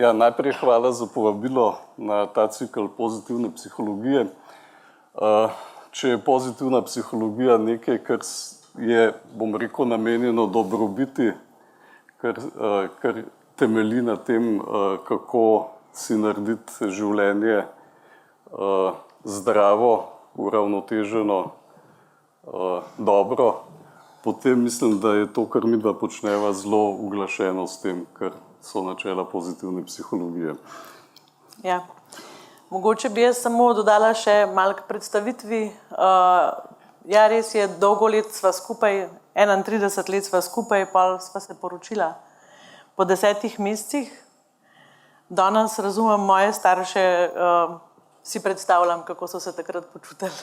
Ja, najprej hvala za povabilo na ta cikl pozitivne psihologije. Če je pozitivna psihologija nekaj, kar je, bom rekel, namenjeno dobrobiti, kar temelji na tem, kako si narediti življenje zdravo, uravnoteženo, dobro, potem mislim, da je to, kar midva počneva, zelo uglašeno s tem, kar so načela pozitivne psihologije. Ja. Mogoče bi jaz samo dodala še malo k predstavitvi. Ja, res je, dolgo let sva skupaj, 31 let sva skupaj, pa sva se poročila po 10 mesecih. Danes razumem moje starše, si predstavljam, kako so se takrat počutili.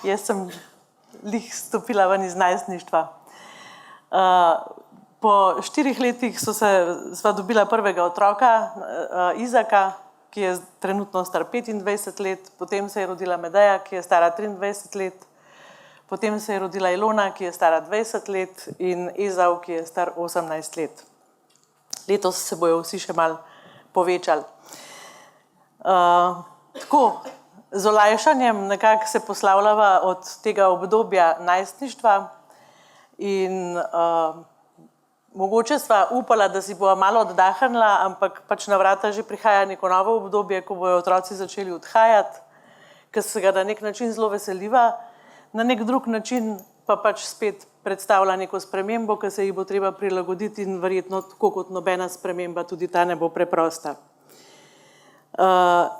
Jaz sem lih stopila ven iz najstništva. Po 4 letih sva dobila prvega otroka, Izaka, ki je trenutno star 25 let, potem se je rodila Medeja, ki je stara 23 let, potem se je rodila Ilona, ki je stara 20 let in Ezav, ki je star 18 let. Letos se bojo vsi še malo povečali. Tako, z olajšanjem nekako se poslavljava od tega obdobja najstništva in mogoče sva upala, da si bova malo oddahnila, ampak pač na vrata že prihaja neko novo obdobje, ko bojo otroci začeli odhajati, ker se ga na nek način zelo veseliva, na nek drug način pa pač spet predstavlja neko spremembo, ki se jih bo treba prilagoditi in verjetno tako kot nobena sprememba tudi ta ne bo preprosta.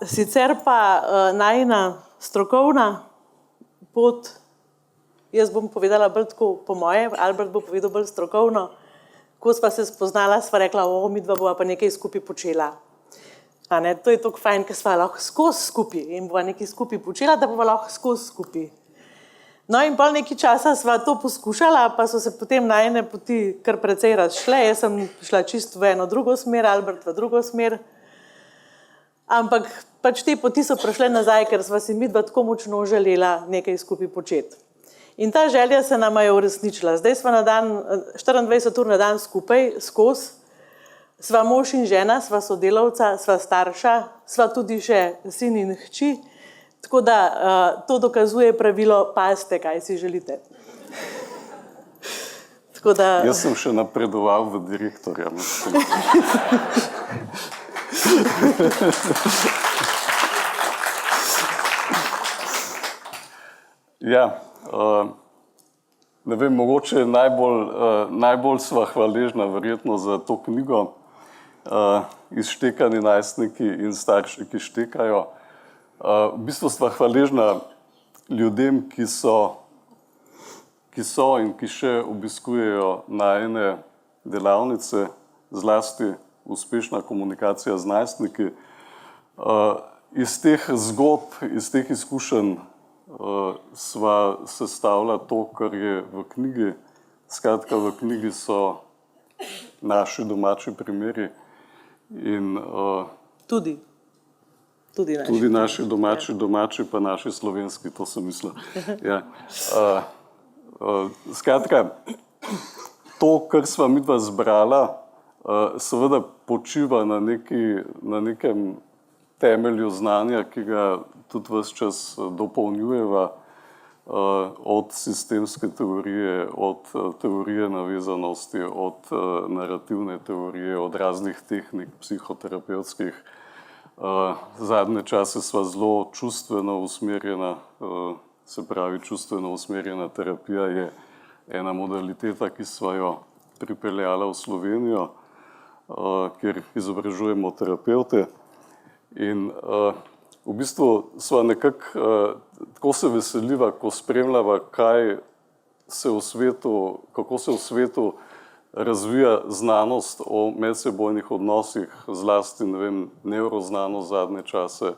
Sicer pa najina strokovna pot, jaz bom povedala bolj tako po moje, Albert bo povedal bolj strokovno. Ko sva se spoznala, sva rekla, midva bova pa nekaj skupaj počela. To je tako fajn, ker sva lahko skozi skupaj in bova nekaj skupaj počela, da bova lahko skozi skupaj. No in pol nekaj časa sva to poskušala, pa so se potem najine poti kar precej razšle. Jaz sem šla čisto v eno drugo smer, Albert v drugo smer. Ampak pač te poti so prišle nazaj, ker sva si midva tako močno želela nekaj skupaj početi. In ta želja se nama je uresničila. Zdaj sva na dan, 24 ur na dan skupaj, skozi. Sva mož in žena, sva sodelavca, sva starša, sva tudi še sin in hči. Tako da to dokazuje pravilo, pazite, kaj si želite. Tako da... Jaz sem še napredoval v direktorja. Ja, ne vem, mogoče najbolj sva hvaležna verjetno za to knjigo Izštekani najstniki in starši, ki štekajo. V bistvu sva hvaležna ljudem, ki so in ki še obiskujejo najine delavnice, zlasti uspešna komunikacija z najstniki. Iz teh zgodb, iz teh izkušenj sva sestavila to, kar je v knjigi. Skratka, v knjigi so naši domači primeri in tudi naši domači pa naši slovenski, to sem mislila. Ja. Skratka, to, kar sva midva zbrala, seveda počiva na nekem temelju znanja, ki ga tudi ves čas dopolnjujeva, od sistemske teorije, od teorije navezanosti, od narativne teorije, od raznih tehnik psihoterapevtskih. Zadnje čase sva zelo čustveno usmerjena, se pravi čustveno usmerjena terapija je ena modaliteta, ki sva jo pripeljala v Slovenijo, kjer izobražujemo terapevte. In v bistvu sva nekako, tako se veseliva, ko spremljava, kako se v svetu razvija znanost o medsebojnih odnosih, zlasti, ne vem, nevroznanost zadnje čase.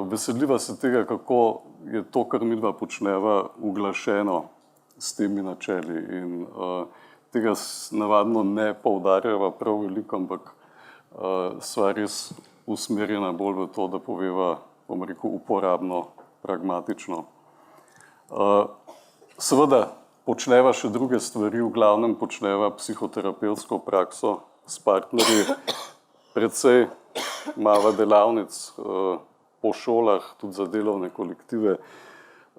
Veseliva se tega, kako je to, kar midva počneva, uglašeno s temi načeli. In tega navadno ne poudarjava prav veliko, ampak sva res usmerjena bolj v to, da poveva, bom rekel, uporabno, pragmatično. Seveda, počneva še druge stvari, v glavnem počneva psihoterapevtsko prakso s partnerji, predvsej mava delavnic po šolah, tudi za delovne kolektive.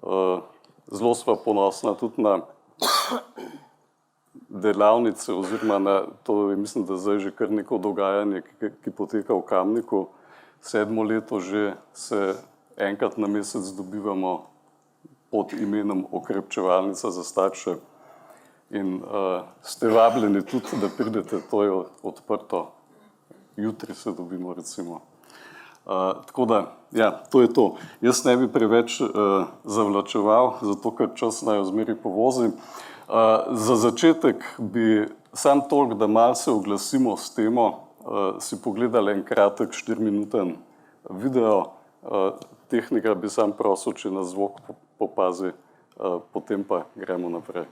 Zelo sva ponosna tudi na delavnice oziroma na to, mislim, da zdaj že kar neko dogajanje, ki poteka v Kamniku. 7. leto že se enkrat na mesec dobivamo pod imenom Okrepčevalnica za starše in ste vabljeni tudi, da pridete, to je odprto. Jutri se dobimo, recimo. Tako da, ja, to je to. Jaz ne bi preveč zavlačeval, zato ker čas naj zmeri povozi. Za začetek bi sam toliko, da malo se oglasimo s temo, si pogledali en kratek 4-minuten video. Tehnika bi sam prosil, če na zvok popazi, potem pa gremo naprej.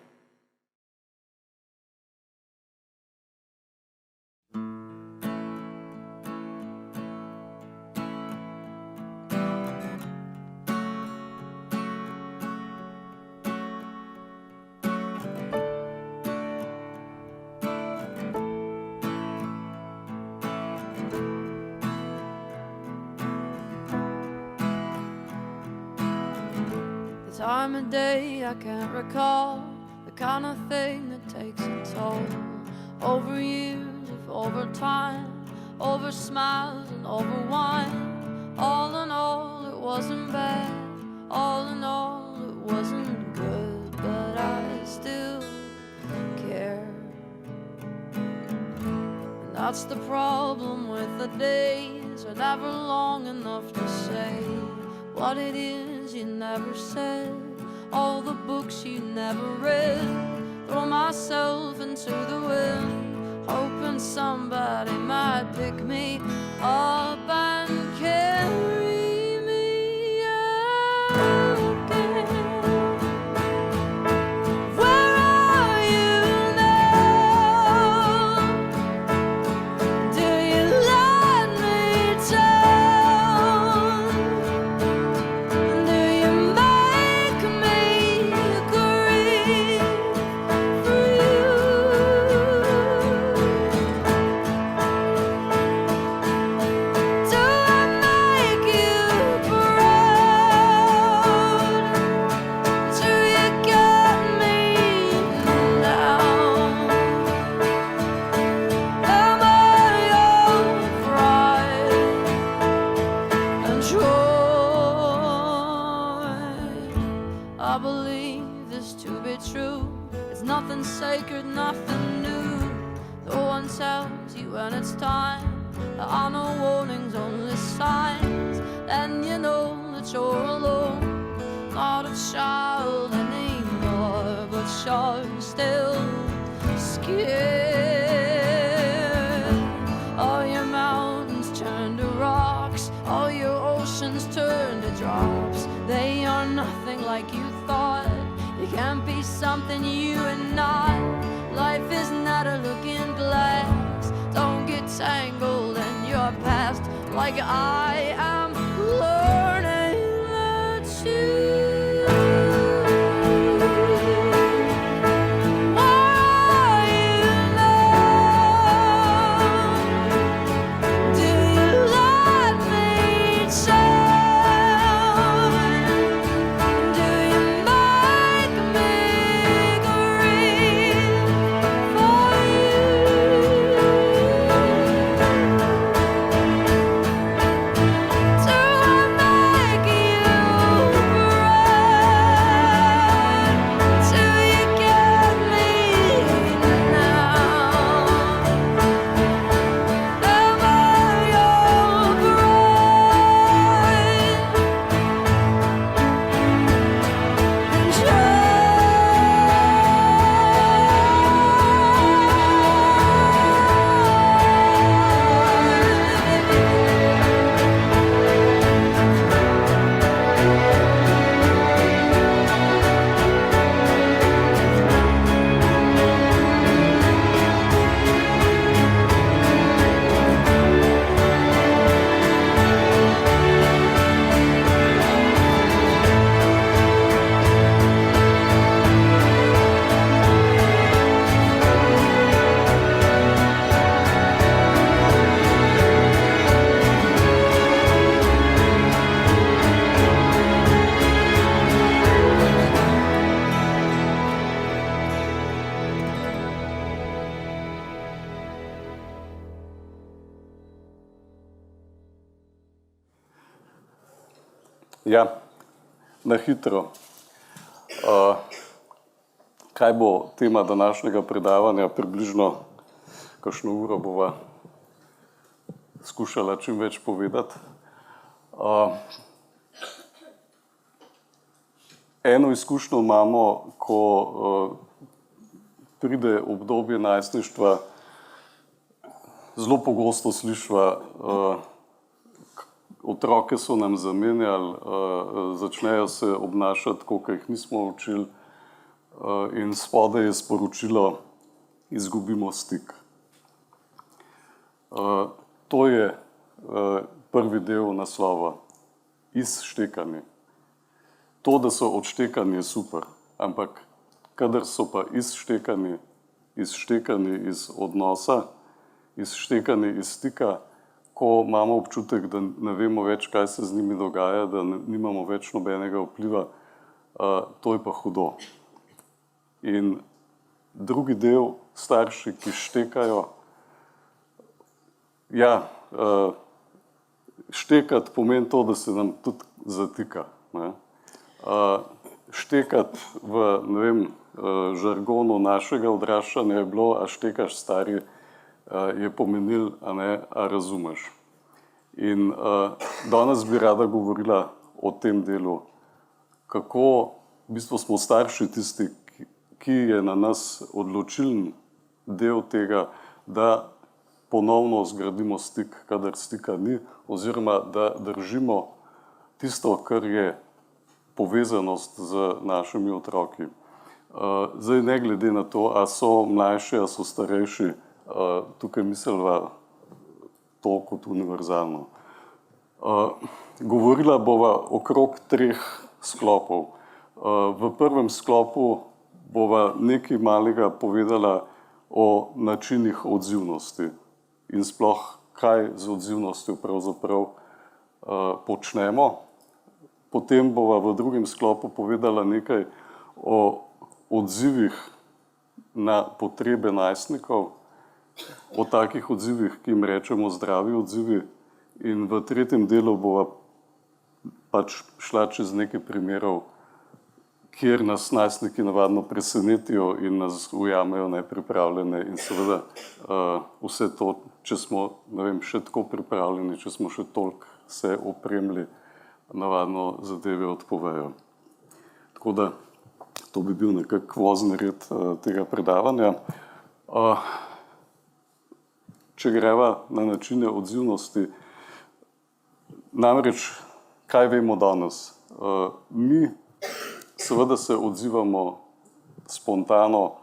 Time of day I can't recall, the kind of thing that takes a toll. Over years of overtime, over smiles and over wine. All in all it wasn't bad, all in all it wasn't good, but I still care. And that's the problem with the days, are never long enough to say what it is you never said, all the books you never read. Throw myself into the wind, hoping somebody might pick me up and carry me again. Where are you now? Do you let me down? Do you make me grieve for you? Do I make you proud? Do you get me now? Am I your pride and joy? I believe this to be true. It's nothing sacred, nothing new. No one tells you when it's time. There are no warnings, only signs. And you know that you're alone, not a child anymore, but you're still scared. All your mountains turn to rocks, all your oceans turn to drops. They are nothing like you thought. You can't be something you are not. Life is not a looking glass. Don't get tangled in your past, like I am learning that you. Where are you now? Do you let me down? Do you make me grieve for you? Do I make you Ja, na hitro. Kaj bo tema današnjega predavanja? Približno kakšno uro bova skušala čim več povedati. Eno izkušnjo imamo, ko pride obdobje najstništva, zelo pogosto slišva, otroke so nam zamenjali, začnejo se obnašati, kot jih nismo učili, in spodaj je sporočilo: izgubimo stik. To je prvi del naslova, izštekani. To, da so odštekani, je super, ampak kadar so pa izštekani iz odnosa, izštekani iz stika, ko imamo občutek, da ne vemo več, kaj se z njimi dogaja, da nimamo več nobenega vpliva, to je pa hudo. In drugi del, starši, ki štekajo, ja, štekati pomeni to, da se nam tudi zatika, ne. Štekati v, ne vem, žargonu našega odraščanja je bilo, a štekaš, stari, je pomenil, a ne, a razumeš. In danes bi rada govorila o tem delu, kako v bistvu smo starši tisti, ki je na nas odločilen del tega, da ponovno zgradimo stik, kadar stika ni, oziroma da držimo tisto, kar je povezanost z našimi otroki. Zdaj, ne glede na to, a so mlajši, a so starejši, tukaj misliva to kot univerzalno. Govorila bova okrog 3 sklopov. V prvem sklopu bova nekaj malega povedala o načinih odzivnosti in sploh, kaj z odzivnostjo pravzaprav počnemo. Potem bova v drugem sklopu povedala nekaj o odzivih na potrebe najstnikov, o takih odzivih, ki jim rečemo zdravi odzivi, in v tretjem delu bova pač šla čez nekaj primerov, kjer nas najstniki navadno presenetijo in nas ujamejo nepripravljene, in seveda vse to, če smo, ne vem, še tako pripravljeni, če smo še toliko se opremili, navadno zadeve odpovejo. Tako da to bi bil nekako vozni red tega predavanja. Če greva na načine odzivnosti, namreč, kaj vemo danes? Mi seveda se odzivamo spontano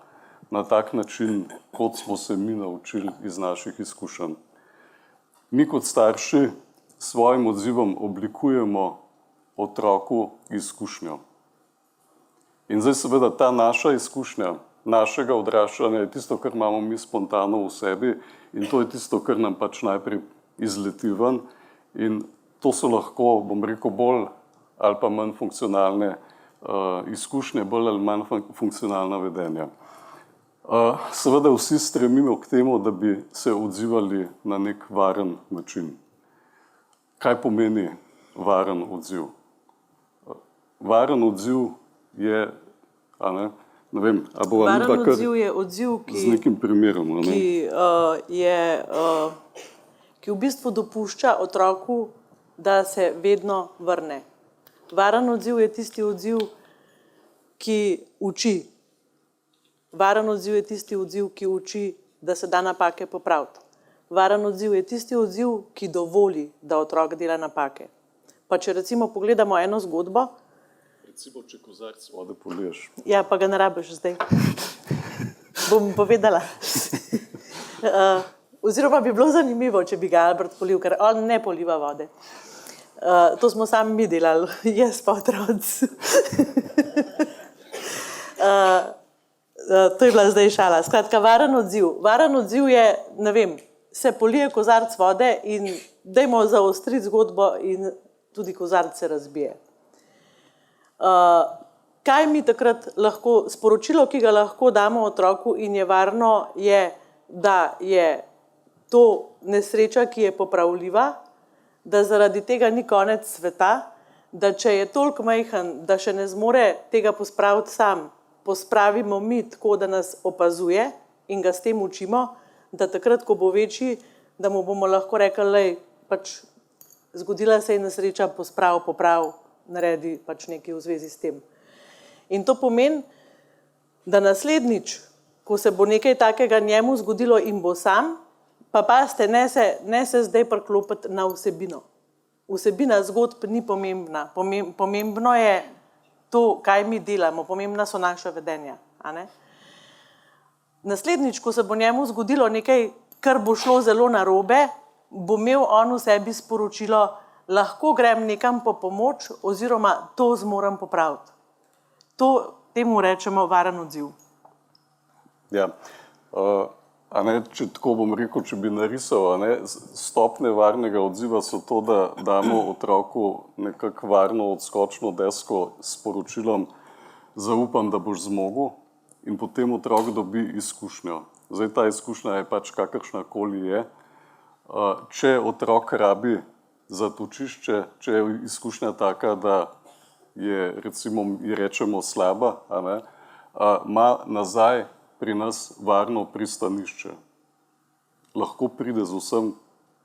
na tak način, kot smo se mi naučili iz naših izkušenj. Mi kot starši s svojim odzivom oblikujemo otroku izkušnjo. In zdaj seveda ta naša izkušnja, našega odraščanja je tisto, kar imamo mi spontano v sebi, in to je tisto, kar nam pač najprej izleti ven, in to so lahko, bom rekel, bolj ali pa manj funkcionalne izkušnje, bolj ali manj funkcionalna vedenja. Seveda vsi stremimo k temu, da bi se odzivali na nek varen način. Kaj pomeni varen odziv? Varen odziv je, a ne vem, a bova midva kar z nekim primerom, a ne? Ki v bistvu dopušča otroku, da se vedno vrne. Varen odziv je tisti odziv, ki uči. Varen odziv je tisti odziv, ki uči, da se da napake popraviti. Varen odziv je tisti odziv, ki dovoli, da otrok dela napake. Pa če recimo pogledamo eno zgodbo. Recimo, če kozarc vode poliješ. Ja, pa ga ne rabiš zdaj. Bom povedala. Oziroma bi bilo zanimivo, če bi ga Albert polil, ker on ne poliva vode. To smo sami mi delali, jaz pa otroci. To je bila zdaj šala. Skratka, varen odziv. Varen odziv je, ne vem, se polije kozarc vode in dajmo zaostriti zgodbo in tudi kozarc se razbije. Kaj mi takrat lahko, sporočilo, ki ga lahko damo otroku in je varno, je, da je to nesreča, ki je popravljiva, da zaradi tega ni konec sveta, da če je toliko majhen, da še ne zmore tega pospraviti sam, pospravimo mi tako, da nas opazuje in ga s tem učimo, da takrat, ko bo večji, da mu bomo lahko rekli, lej, pač zgodila se je nesreča, poprav, naredi pač nekaj v zvezi s tem. In to pomeni, da naslednjič, ko se bo nekaj takega njemu zgodilo in bo sam, pa pazite, ne se zdaj priklopiti na vsebino. Vsebina zgodb ni pomembna. Pomembno je to, kaj mi delamo, pomembna so naša vedenja. A ne? Naslednjič, ko se bo njemu zgodilo nekaj, kar bo šlo zelo narobe, bo imel on v sebi sporočilo, lahko grem nekam po pomoč oziroma to zmorem popraviti. Temu rečemo varen odziv. Ja. A ne, če tako bom rekel, če bi narisal, stopnje varnega odziva so to, da damo otroku nekako varno odskočno desko s sporočilom, zaupam, da boš zmogel, in potem otrok dobi izkušnjo. Zdaj ta izkušnja je pač kakršnakoli je. Če otrok rabi zatočišče, če je izkušnja taka, da je recimo, rečemo slaba, ima nazaj pri nas varno pristanišče. Lahko pride z vsem,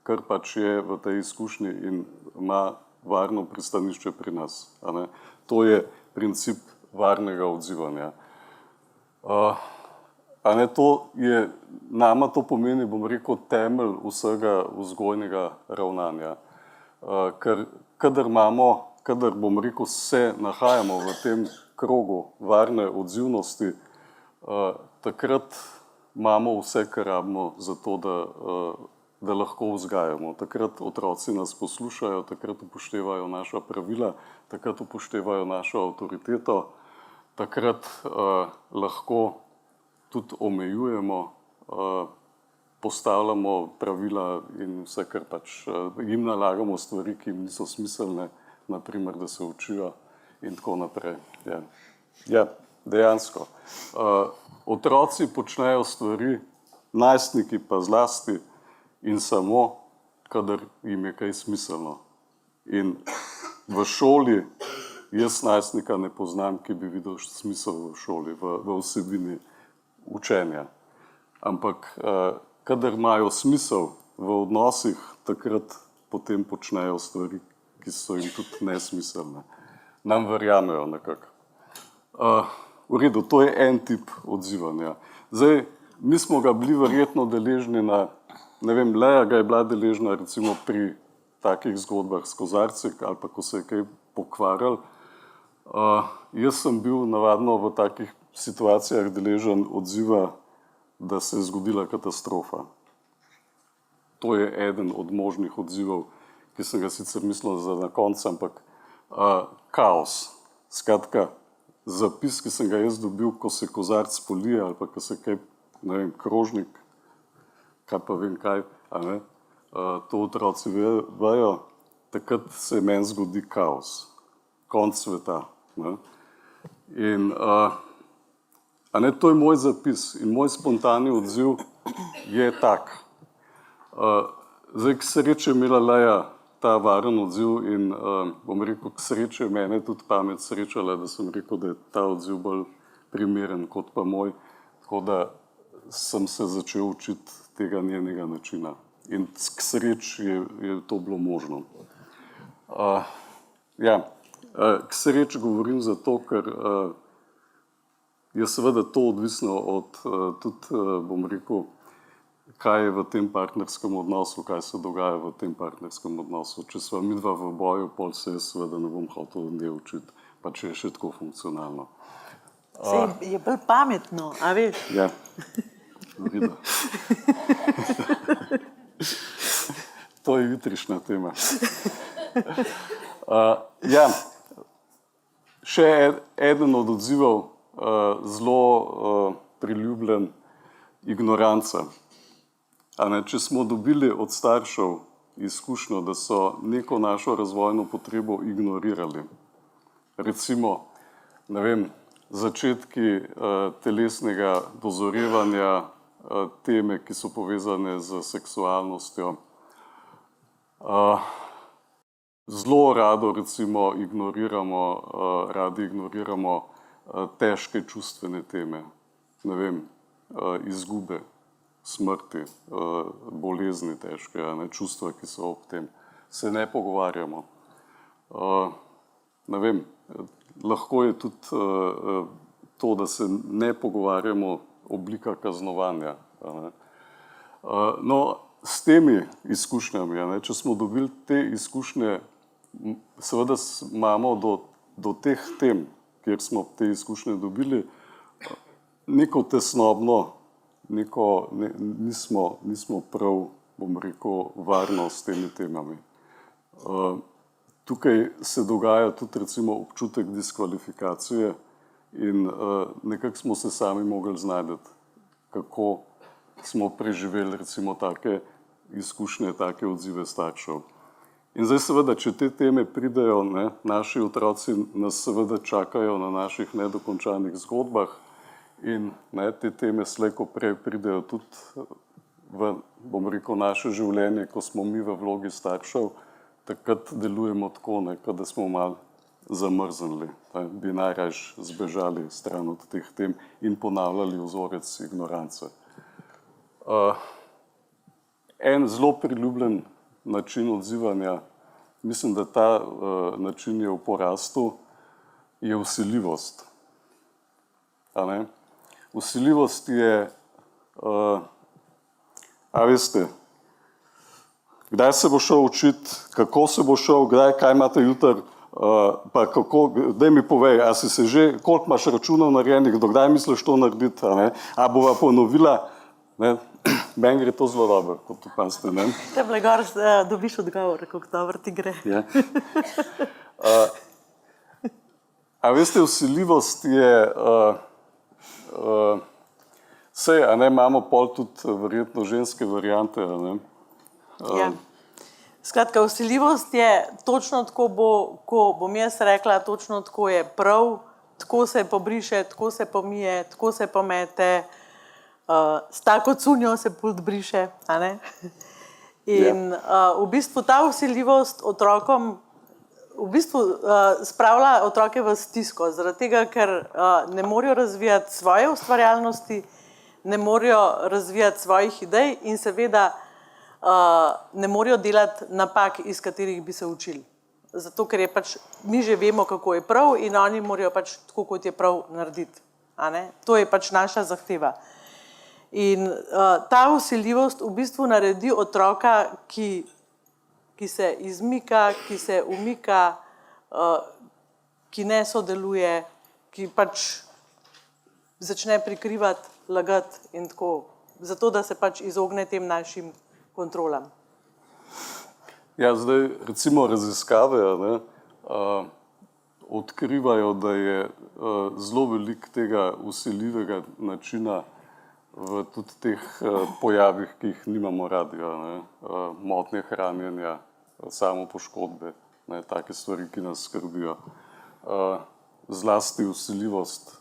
kar pač je v tej izkušnji in ima varno pristanišče pri nas. To je princip varnega odzivanja. Nama to pomeni, bom rekel, temelj vsega vzgojnega ravnanja. Ker kadar bom rekel, se nahajamo v tem krogu varne odzivnosti, takrat imamo vse, kar rabimo za to, da lahko vzgajamo. Takrat otroci nas poslušajo, takrat upoštevajo naša pravila, takrat upoštevajo našo avtoriteto, takrat lahko tudi omejujemo, postavljamo pravila in vse, kar pač jim nalagamo stvari, ki jim niso smiselne, naprimer, da se učijo in tako naprej. Ja, dejansko. Otroci počnejo stvari, najstniki pa zlasti in samo, kadar jim je kaj smiselno. In v šoli, jaz najstnika ne poznam, ki bi videl smisel v šoli, v vsebini učenja. Ampak kadar imajo smisel v odnosih, takrat potem počnejo stvari, ki so jim tudi nesmiselne. Nam verjamejo nekako. V redu, to je en tip odzivanja. Zdaj, mi smo ga bili verjetno deležni na, ne vem, Leja ga je bila deležna recimo pri takih zgodbah s kozarci ali pa ko se je kaj pokvarjal. Jaz sem bil navadno v takih situacijah deležen odziva, da se je zgodila katastrofa. To je eden od možnih odzivov, ki sem ga sicer mislil za na koncu, ampak kaos. Skratka, zapis, ki sem ga jaz dobil, ko se kozarc polije ali pa ko se kaj, ne vem, krožnik, kaj pa vem kaj, to otroci vejo, takrat se meni zgodi kaos. Konc sveta. In to je moj zapis in moj spontani odziv je tak. Zdaj, k sreči je imela Leja ta varen odziv in bom rekel, k sreči je mene tudi pamet srečala, da sem rekel, da je ta odziv bolj primeren kot pa moj, tako da sem se začel učiti tega njenega načina. In k sreči je to bilo možno. K sreči govorim zato, ker je seveda to odvisno od tudi, bom rekel, kaj je v tem partnerskem odnosu, kaj se dogaja v tem partnerskem odnosu. Če sva midva v boju, pol se jaz seveda ne bom hotel nje učiti, pa če je še tako funkcionalno. Je bolj pametno, a veš? Ja, vidim. To je jutrišnja tema. Še eden od odzivov, zelo priljubljen, ignoranca. Če smo dobili od staršev izkušnjo, da so neko našo razvojno potrebo ignorirali, recimo, ne vem, začetki telesnega dozorevanja, teme, ki so povezane z seksualnostjo, zelo rado recimo radi ignoriramo težke čustvene teme, ne vem, izgube, smrti, bolezni težke, čustva, ki so ob tem. Se ne pogovarjamo. Ne vem, lahko je tudi to, da se ne pogovarjamo, oblika kaznovanja. No, s temi izkušnjami, če smo dobili te izkušnje, seveda imamo do teh tem, kjer smo te izkušnje dobili, neko tesnobno, nismo prav, bom rekel, varno s temi temami. Tukaj se dogaja tudi recimo občutek diskvalifikacije in nekako smo se sami mogli znajti, kako smo preživeli recimo take izkušnje, take odzive staršev. In zdaj seveda, če te teme pridejo, naši otroci nas seveda čakajo na naših nedokončanih zgodbah in te teme slej ko prej pridejo tudi v, bom rekel, naše življenje, ko smo mi v vlogi staršev, takrat delujemo tako, kot da smo malo zamrznili, bi najrajš zbežali stran od teh tem in ponavljali vzorec ignorance. En zelo priljubljen način odzivanja, mislim, da ta način je v porastu, je vsiljivost. Vsiljivost je, a veste, kdaj se bo šel učiti, kako se bo šel, kdaj, kaj imate jutri, pa kako, daj mi povej, a si se že, koliko imaš računov narejenih, do kdaj misliš to narediti, a bova ponovila, meni gre to zelo dobro, kot opazite. Teble gor dobiš odgovor, kako dobro ti gre. A veste, vsiljivost je, sej, imamo pol tudi verjetno ženske variante, Ja. Skratka, vsiljivost je točno tako ko bom jaz rekla, točno tako je prav, tako se pobriše, tako se pomije, tako se pomete, s tako cunjo se pult briše, In v bistvu ta vsiljivost otrokom v bistvu spravlja otroke v stisko, zaradi tega, ker ne morejo razvijati svoje ustvarjalnosti, ne morejo razvijati svojih idej in seveda ne morejo delati napak, iz katerih bi se učili. Zato, ker je pač, mi že vemo, kako je prav in oni morajo pač tako, kot je prav, narediti. To je pač naša zahteva. In ta vsiljivost v bistvu naredi otroka, ki se izmika, ki se umika, ki ne sodeluje, ki pač začne prikrivati, lagati in tako. Zato, da se pač izogne tem našim kontrolam. Ja, zdaj recimo raziskave odkrivajo, da je zelo veliko tega vsiljivega načina v tudi teh pojavih, ki jih nimamo radi, motnje hranjenja, samopoškodbe, take stvari, ki nas skrbijo. Zlasti vsiljivost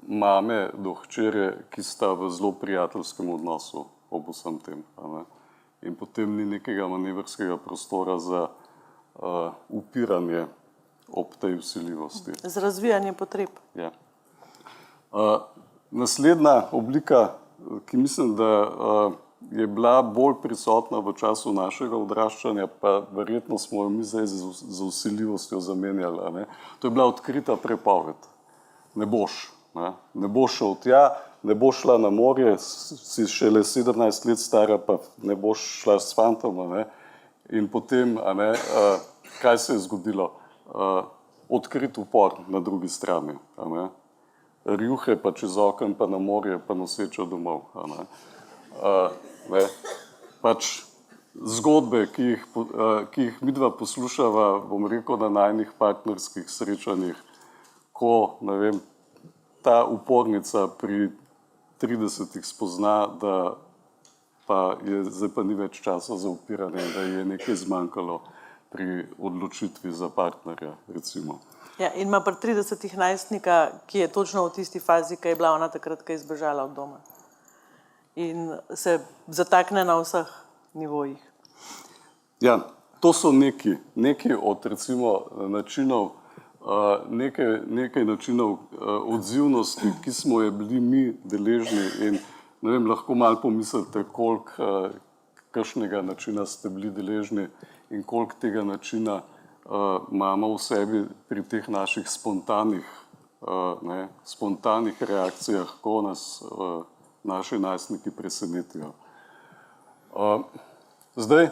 mame do hčere, ki sta v zelo prijateljskem odnosu ob vsem tem. In potem ni nekega manevrskega prostora za upiranje ob tej vsiljivosti. Z razvijanje potreb. Ja. Naslednja oblika, ki mislim, da je bila bolj prisotna v času našega odraščanja, pa verjetno smo jo mi zdaj z vsiljivostjo zamenjali, to je bila odkrita prepoved. Ne boš. Ne boš šel tja, ne boš šla na morje, si šele 17 let stara, pa ne boš šla s fantom. In potem, kaj se je zgodilo? Odkrit upor na drugi strani. Rjuhe pa čez okno, pa na morje, pa nosečo domov. Pač zgodbe, ki jih midva poslušava, bom rekel, na najnih partnerskih srečanjih, ko, ne vem, ta upornica pri 30 spozna, da pa zdaj pa ni več časa za upiranje, da je nekaj zmanjkalo pri odločitvi za partnerja, recimo. Ja, in ima pri 30 najstnika, ki je točno v tisti fazi, ki je bila ona takrat, ko je izbežala od doma. In se zatakne na vseh nivojih. Ja, to so neki od recimo načinov, nekaj načinov odzivnosti, ki smo je bili mi deležni in ne vem, lahko malo pomislite, koliko kakšnega načina ste bili deležni in koliko tega načina imamo v sebi pri teh naših spontanih reakcijah, ko nas naši najstniki presenetijo. Zdaj,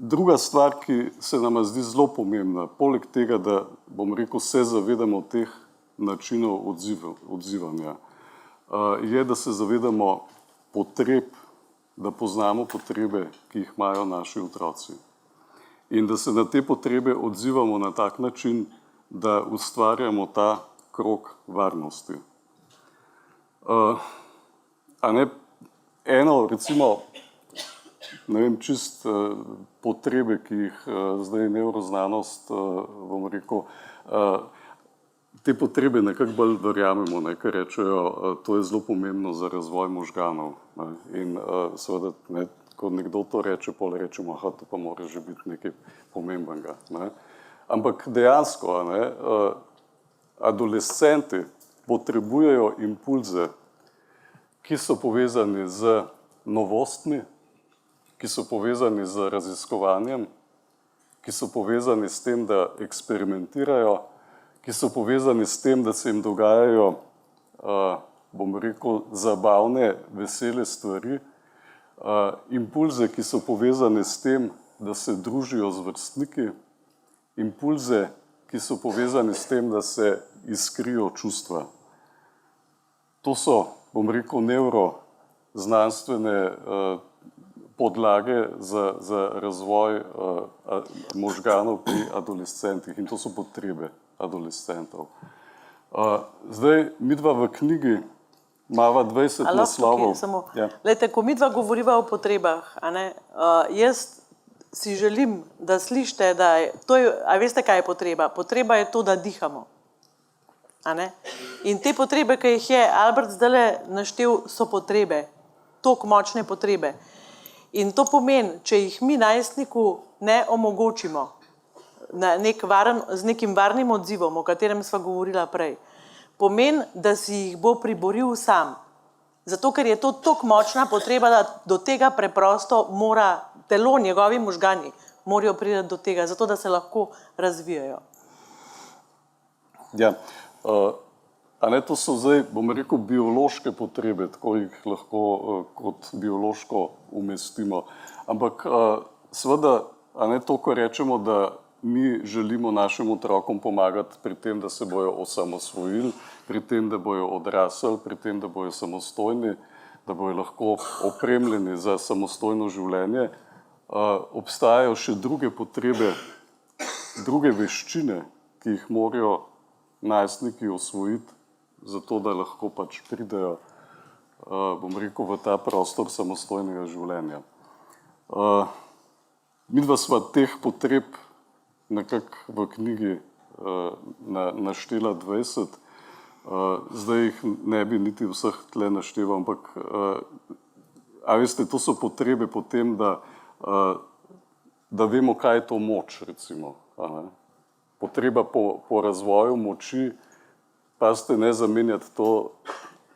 druga stvar, ki se nama zdi zelo pomembna, poleg tega, da bom rekel, se zavedamo teh načinov odzivanja, je, da se zavedamo potreb, da poznamo potrebe, ki jih imajo naši otroci. In da se na te potrebe odzivamo na tak način, da ustvarjamo ta krog varnosti. Eno, recimo, ne vem, čist potrebe, ki jih zdaj nevroznanost, bom rekel, te potrebe nekako bolj verjamemo, ker rečejo, to je zelo pomembno za razvoj možganov. In seveda, ko nekdo to reče, pol rečemo, aha, to pa mora že biti nekaj pomembnega. Ampak dejansko, adolescenti potrebujejo impulze, ki so povezani z novostmi, ki so povezani z raziskovanjem, ki so povezani s tem, da eksperimentirajo, ki so povezani s tem, da se jim dogajajo, bom rekel, zabavne, vesele stvari, impulze, ki so povezani s tem, da se družijo z vrstniki, impulze, ki so povezani s tem, da se iskrijo čustva. To so, bom rekel, nevroznanstvene podlage za razvoj možganov pri adolescentih in to so potrebe adolescentov. Zdaj, midva v knjigi imava 20 naslovov. Glejte, ko midva govoriva o potrebah, jaz si želim, da slišite, da je, a veste, kaj je potreba? Potreba je to, da dihamo. In te potrebe, ki jih je Albert zdajle naštel, so potrebe, toliko močne potrebe. In to pomeni, če jih mi najstniku ne omogočimo z nekim varnim odzivom, o katerem sva govorila prej, pomeni, da si jih bo priboril sam. Zato, ker je to toliko močna potreba, da do tega preprosto mora telo, njegovi možgani, morajo priti do tega, zato da se lahko razvijajo. Ja, to so zdaj, bom rekel, biološke potrebe, tako jih lahko kot biološko umestimo. Ampak seveda, to, ko rečemo, da mi želimo našim otrokom pomagati pri tem, da se bojo osamosvojili, pri tem, da bojo odrasli, pri tem, da bojo samostojni, da bojo lahko opremljeni za samostojno življenje, obstajajo še druge potrebe, druge veščine, ki jih morajo najstniki osvojiti, zato da lahko pač pridejo, bom rekel, v ta prostor samostojnega življenja. Midva sva teh potreb nekako v knjigi naštela 20, zdaj jih ne bi niti vseh tle našteval, ampak a veste, to so potrebe po tem, da vemo, kaj je to moč, recimo. Potreba po razvoju moči, pa ste ne zamenjati to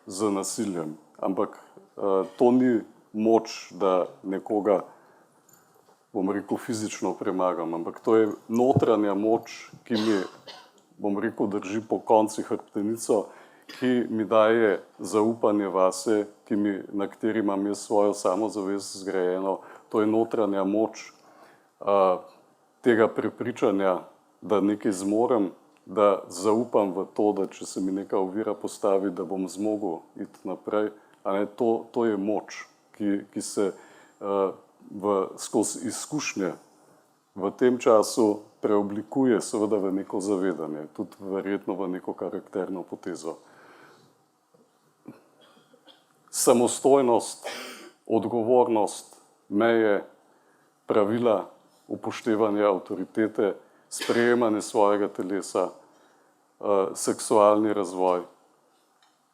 z nasiljem, ampak to ni moč, da nekoga, bom rekel, fizično premagam, ampak to je notranja moč, ki mi, bom rekel, drži po koncih hrbtenico, ki mi daje zaupanje vase, na kateri imam jaz svojo samozavest zgrajeno. To je notranja moč tega prepričanja, da nekaj zmorem, da zaupam v to, da če se mi neka ovira postavi, da bom zmogel iti naprej. To je moč, ki se skozi izkušnje v tem času preoblikuje seveda v neko zavedanje, tudi verjetno v neko karakterno potezo. Samostojnost, odgovornost, meje, pravila, upoštevanje avtoritete, sprejemanje svojega telesa, seksualni razvoj.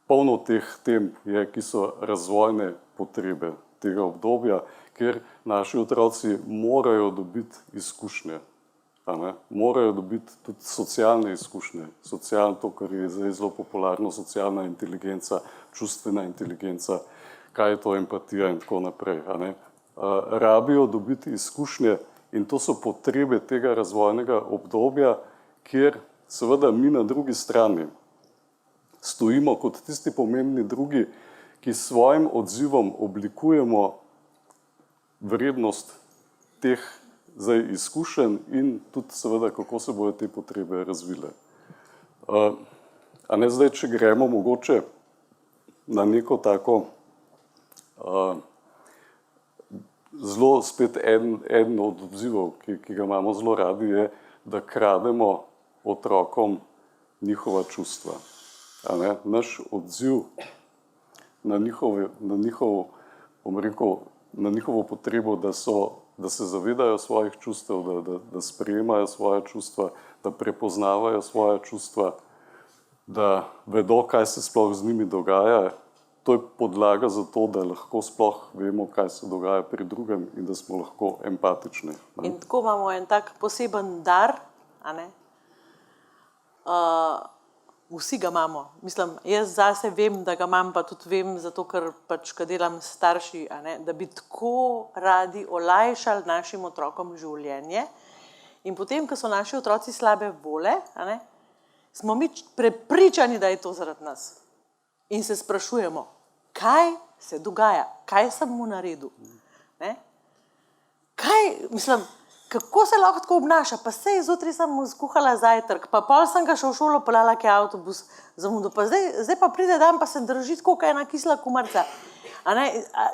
Polno teh tem je, ki so razvojne potrebe tega obdobja, ker naši otroci morajo dobiti izkušnje. Morajo dobiti tudi socialne izkušnje, to, kar je zdaj zelo popularno, socialna inteligenca, čustvena inteligenca, kaj je to empatija in tako naprej. Rabijo dobiti izkušnje in to so potrebe tega razvojnega obdobja, kjer seveda mi na drugi strani stojimo kot tisti pomembni drugi, ki s svojim odzivom oblikujemo vrednost teh zdaj izkušenj in tudi seveda, kako se bodo te potrebe razvile. Zdaj, če gremo mogoče na neko tako zelo spet eden od odzivov, ki ga imamo zelo radi, je, da krademo otrokom njihova čustva. Naš odziv na njihovo potrebo, da se zavedajo svojih čustev, da sprejemajo svoje čustva, da prepoznavajo svoje čustva, da vedo, kaj se sploh z njimi dogaja. To je podlaga za to, da lahko sploh vemo, kaj se dogaja pri drugem in da smo lahko empatični. In tako imamo en tak poseben dar, vsi ga imamo. Mislim, jaz zase vem, da ga imam, pa tudi vem, zato ker pač, ko delam s starši, da bi tako radi olajšali našim otrokom življenje. In potem, ko so naši otroci slabe vole, smo mi prepričani, da je to zaradi nas. In se sprašujemo, kaj se dogaja, kaj sem mu naredil. Kako se lahko tako obnaša, pa sej zjutraj sem mu skuhala zajtrk, pa pol sem ga še v šolo peljala, ki je avtobus zamudil, pa zdaj pa pride dan, pa se drži tako, kot ena kisla kumarca.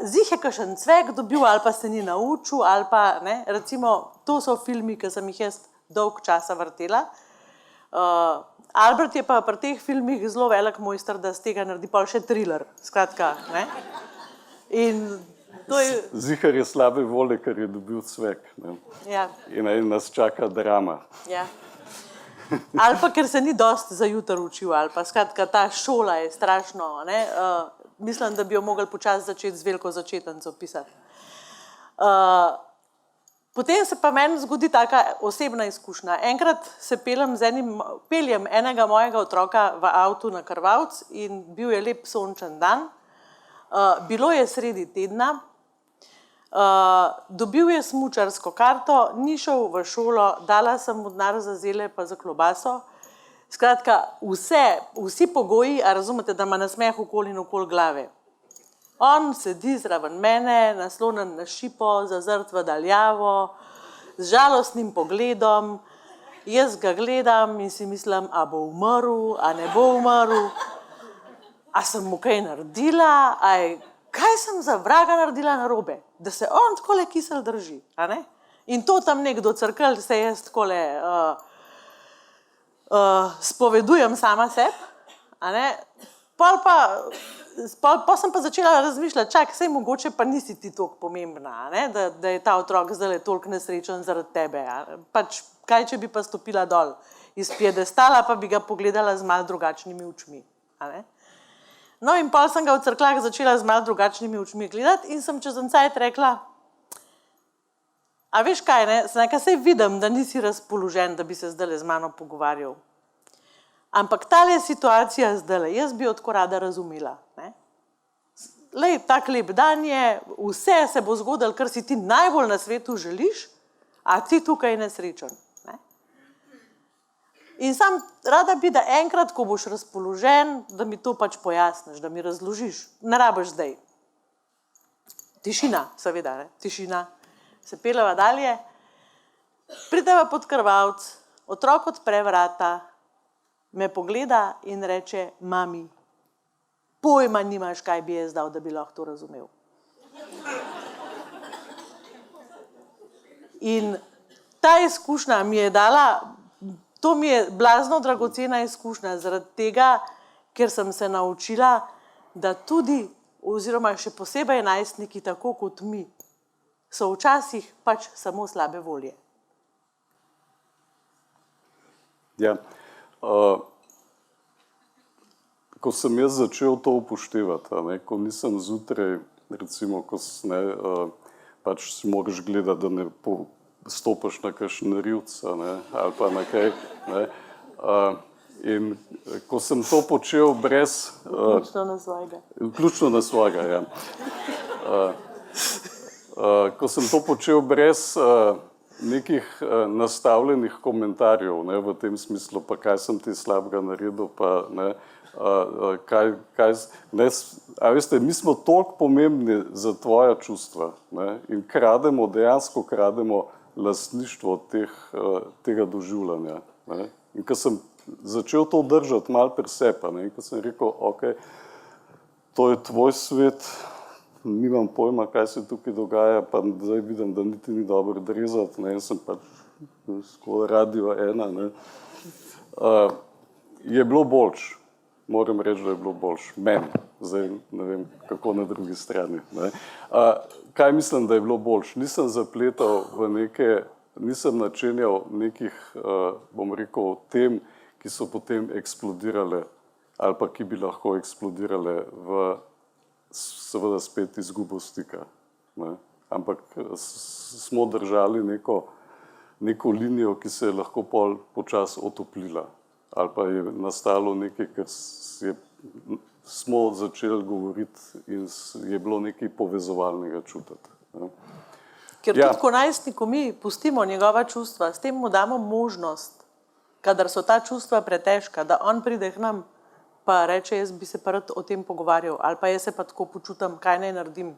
Zih je kakšen cvek dobil, ali pa se ni naučil, ali pa, recimo, to so filmi, ki sem jih jaz dolg časa vrtela. Albert je pa pri teh filmih zelo velik mojster, da z tega naredi pol še thriller, skratka, In to je... Zihar je slabe volje, ker je dobil cvek. Ja. In nas čaka drama. Ja. Ali pa, ker se ni dosti za jutri učil, ali pa skratka, ta šola je strašno, mislim, da bi jo mogli počasi začeti z veliko začetnico pisati. Potem se pa meni zgodi taka osebna izkušnja. Enkrat se peljem enega mojega otroka v avtu na Krvavec in bil je lep sončen dan. Bilo je sredi tedna, dobil je smučarsko karto, ni šel v šolo, dala sem mu denar za zele pa za klobaso. Skratka, vsi pogoji, a razumete, da ima nasmeh okoli in okoli glave. On sedi zraven mene, naslonjen na šipo, zazrt v daljavo, z žalostnim pogledom. Jaz ga gledam in si mislim, a bo umrl, a ne bo umrl. A sem mu kaj naredila, kaj sem za vraga naredila narobe, da se on takole kisel drži. In to tam nekdo crkl, se jaz takole spovedujem sama sebi. Pa sem pa začela razmišljati, čak, sej mogoče pa nisi ti toliko pomembna, da je ta otrok zdaj toliko nesrečen zaradi tebe. Pač, kaj če bi pa stopila dol iz piedestala, pa bi ga pogledala z malo drugačnimi očmi. No in pol sem ga v cerkljah začela z malo drugačnimi očmi gledati in sem čez en cajt rekla, a veš kaj, saj vidim, da nisi razpoložen, da bi se zdajle z mano pogovarjal. Ampak tale situacija zdajle, jaz bi jo tako rada razumela. Lej, tak lep dan je, vse se bo zgodilo, kar si ti najbolj na svetu želiš, a ti tukaj nesrečen. In sam rada bi, da enkrat, ko boš razpoložen, da mi to pač pojasniš, da mi razložiš. Ne rabiš zdaj. Tišina, seveda, tišina. Se peljeva dalje. Prideva pod Krvavec, otrok odpre vrata, me pogleda in reče, mami, pojma nimaš, kaj bi jaz dal, da bi lahko to razumel. In ta izkušnja mi je dala, to mi je blazno dragocena izkušnja, zaradi tega, ker sem se naučila, da tudi, oziroma še posebej najstniki, tako kot mi, so včasih pač samo slabe volje. Ja, ko sem jaz začel to upoštevati, ko nisem zjutraj recimo, ko pač si moraš gledati, da ne stopaš na kakšen rivc, ali pa na kaj. Ne. In ko sem to počel brez... Vključno na svojega. Vključno na svojega, ja. Ko sem to počel brez nekih nastavljenih komentarjev, ne, v tem smislu, pa kaj sem ti slabega naredil, pa ne, ne, a veste, mi smo toliko pomembni za tvoja čustva, ne, in dejansko krademo lastništvo tega doživljanja. Ne. In ko sem začel to držati malo pri sebi, ne, in ko sem rekel, ok, to je tvoj svet, nimam pojma, kaj se tukaj dogaja, pa zdaj vidim, da niti ni dobro drezati, ne, in sem pač skoro Radio 1, ne. Je bilo boljš, moram reči, da je bilo boljš, meni, zdaj ne vem, kako na drugi strani. Ne. Kaj mislim, da je bilo boljš? Nisem zapletal v nisem načenjal nekih, bom rekel, tem, ki so potem eksplodirale, ali pa ki bi lahko eksplodirale v seveda spet izgubo stika. Ne. Ampak smo držali neko linijo, ki se je lahko počasi otoplila. Ali pa je nastalo nekaj, kar smo začeli govoriti in je bilo nekaj povezovalnega čutiti. Ne. Ker tudi ko najstniku mi pustimo njegova čustva, s tem mu damo možnost, kadar so ta čustva pretežka, da on pride k nam pa reče, jaz bi se pa rad o tem pogovarjal, ali pa jaz se pa tako počutim, kaj naj naredim,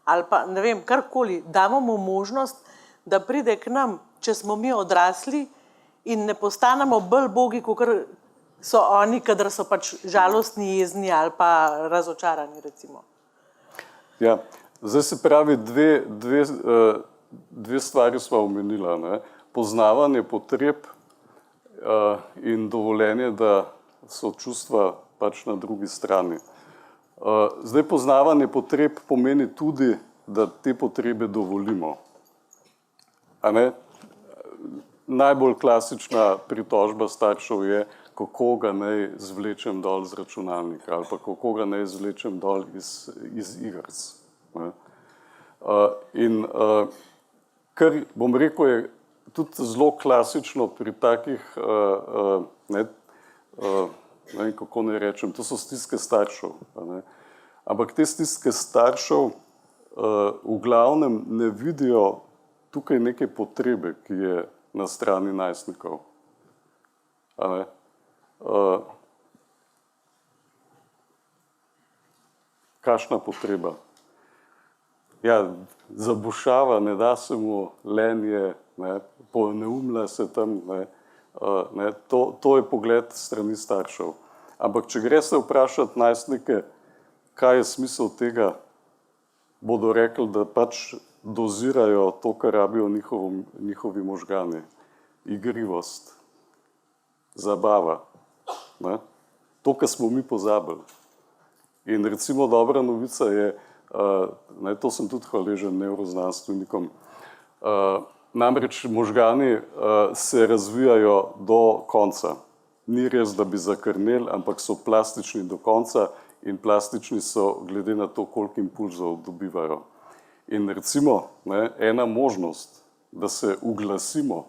ali pa ne vem, karkoli, damo mu možnost, da pride k nam, če smo mi odrasli in ne postanemo bolj bogi, kakor so oni, kadar so pač žalostni, jezni ali pa razočarani, recimo. Ja, zdaj se pravi, dve stvari sva omenila, ne. Poznavanje potreb in dovoljenje, da so čustva pač na drugi strani. Zdaj poznavanje potreb pomeni tudi, da te potrebe dovolimo. A ne? Najbolj klasična pritožba staršev je, kako ga naj zvlečem dol z računalnika ali pa kako ga naj zvlečem dol iz igrc. In kar bom rekel je tudi zelo klasično pri takih, ne vem, kako naj rečem, to so stiske staršev. Ne. Ampak te stiske staršev v glavnem ne vidijo tukaj neke potrebe, ki je na strani najstnikov. A ne. Kakšna potreba? Ja, zabušava, ne da se mu, len je, ne, poneumlja se tam, ne, to je pogled strani staršev. Ampak če gre se vprašati najstnike, kaj je smisel tega, bodo rekli, da pač dozirajo to, kar rabijo njihovi možgani. Igrivost, zabava. Ne? To, kar smo mi pozabili. In recimo dobra novica je, to sem tudi hvaležen nevroznanstvenikom, namreč možgani se razvijajo do konca. Ni res, da bi zakrneli, ampak so plastični do konca in plastični so glede na to, koliko impulzov dobivajo. In recimo ena možnost, da se uglasimo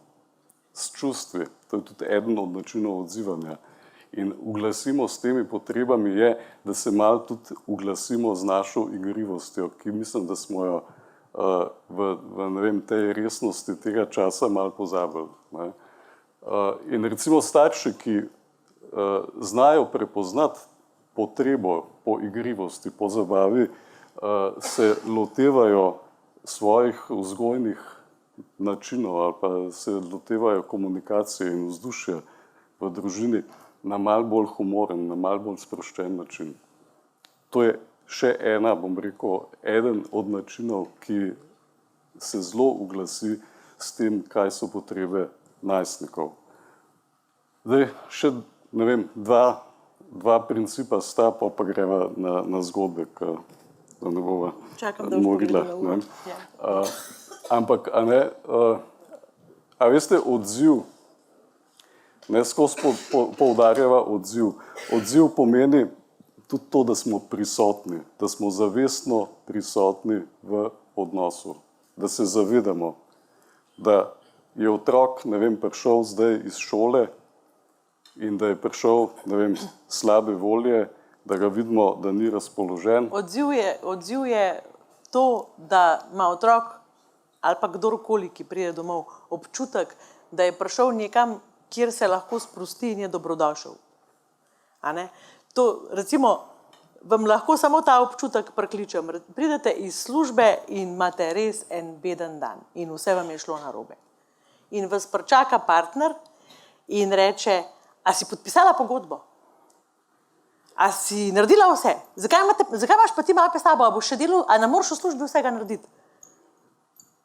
s čustvi, to je tudi eden od načinov odzivanja, in uglasimo s temi potrebami je, da se malo tudi uglasimo z našo igrivostjo, ki mislim, da smo jo v tej resnosti tega časa malo pozabili. Ne. In recimo starši, ki znajo prepoznati potrebo po igrivosti, po zabavi, se lotevajo svojih vzgojnih načinov ali pa se lotevajo komunikacije in vzdušja v družini na malo bolj humoren, na malo bolj sproščen način. To je še ena, bom rekel, eden od načinov, ki se zelo uglasi s tem, kaj so potrebe najstnikov. Zdaj, še, ne vem, dva principa sta, pa greva na zgodbe, da ne bova morila. Ampak, a veste, odziv, skozi poudarjava odziv. Odziv pomeni, tudi to, da smo prisotni, da smo zavestno prisotni v odnosu, da se zavedamo, da je otrok, ne vem, prišel zdaj iz šole in da je prišel, ne vem, slabe volje, da ga vidimo, da ni razpoložen. Odziv je to, da ima otrok ali pa kdorkoli, ki pride domov, občutek, da je prišel nekam, kjer se lahko sprosti in je dobrodošel. A ne? To, recimo, vam lahko samo ta občutek prikličem. Pridete iz službe in imate res en beden dan in vse vam je šlo narobe. In vas pričaka partner in reče, a si podpisala pogodbo? A si naredila vse? Zakaj imaš pa ti mape s tabo? A boš še delal, a ne moreš v službi vsega narediti?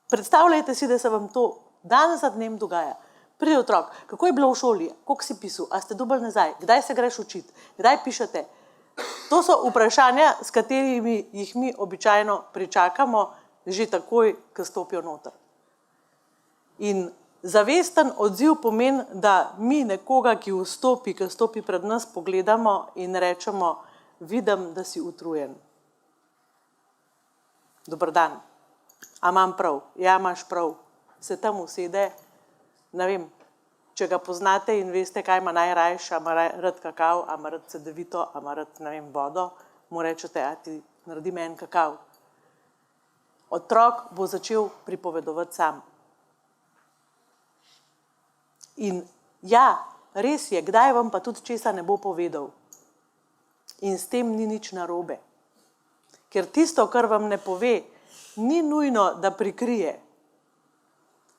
Predstavljajte si, da se vam to dan za dnem dogaja. Pride otrok, kako je bilo v šoli, koliko si pisal, a ste dobili nazaj, kdaj se greš učiti, kdaj pišete. To so vprašanja, s katerimi jih mi običajno pričakamo že takoj, ko stopijo noter. In zavesten odziv pomeni, da mi nekoga, ki stopi pred nas, pogledamo in rečemo, vidim, da si utrujen. Dober dan. A imam prav? Ja, imaš prav. Se tam usede, ne vem, če ga poznate in veste, kaj ima najrajši, a ima rad kakav, a ima rad cedevito, a ima rad, ne vem, vodo, mu rečete, a ti naredi meni kakav. Otrok bo začel pripovedovati sam. In ja, res je, kdaj vam pa tudi česa ne bo povedal. In s tem ni nič narobe. Ker tisto, kar vam ne pove, ni nujno, da prikrije.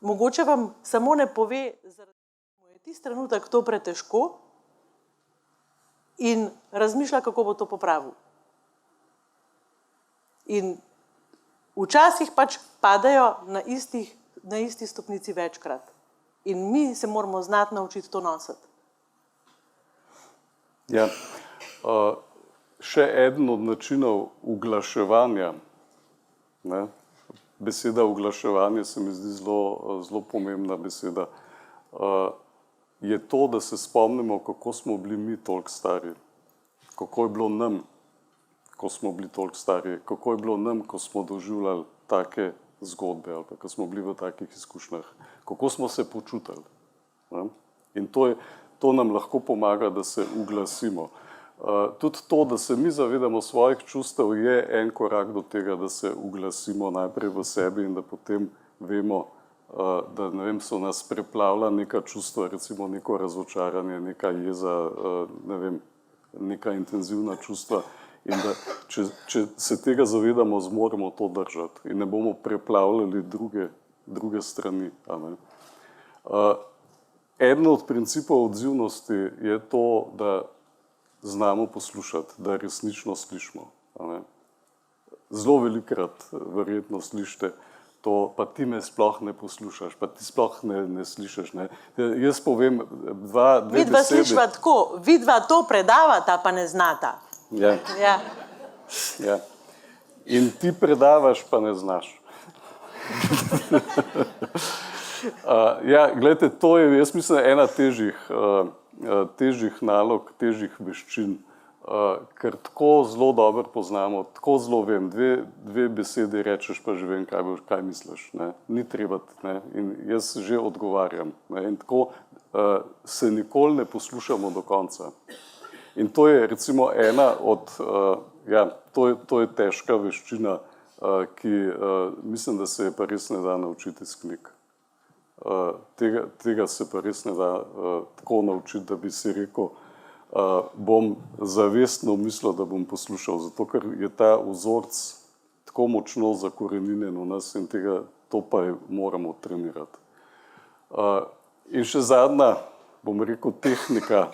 Mogoče vam samo ne pove, zaradi mu je tisti trenutek to pretežko in razmišlja, kako bo to popravil. In včasih pač padajo na isti stopnici večkrat. In mi se moramo znati naučiti to nositi. Ja. Še eden od načinov uglaševanja, ne? Beseda uglaševanje se mi zdi zelo pomembna beseda, je to, da se spomnimo, kako smo bili mi toliko stari, kako je bilo nam, ko smo bili toliko stari, kako je bilo nam, ko smo doživljali take zgodbe ali pa ko smo bili v takih izkušnjah, kako smo se počutili. Ne? In to nam lahko pomaga, da se uglasimo. Tudi to, da se mi zavedamo svojih čustev, je en korak do tega, da se uglasimo najprej v sebi in da potem vemo, da ne vem, so nas preplavila neka čustva, recimo neko razočaranje, neka jeza, ne vem, neka intenzivna čustva in da če se tega zavedamo, zmoremo to držati in ne bomo preplavljali druge strani. Eden od principov odzivnosti je to, da znamo poslušati, da resnično slišimo. Zelo velikokrat verjetno slišite to, pa ti me sploh ne poslušaš, pa ti sploh ne slišiš. Ne? Jaz povem dve besedi. Vidva slišva tako, vidva to predavata, pa ne znata. Ja. Ja. Ja. In ti predavaš, pa ne znaš. Ja, gledajte, to je, jaz mislim, ena težjih nalog, težjih veščin, ker tako zelo dobro poznamo, tako zelo vem, dve besedi rečeš, pa že vem, kaj misliš. Ne? Ni treba, ne? In jaz že odgovarjam. Ne? In tako se nikoli ne poslušamo do konca. In to je recimo ena od, to je težka veščina, ki mislim, da se je pa res ne da naučiti iz knjig. Tega se pa res ne da tako naučiti, da bi si rekel, bom zavestno mislil, da bom poslušal, zato ker je ta vzorec tako močno zakoreninjen v nas in to pa moramo trenirati. In še zadnja, bom rekel, tehnika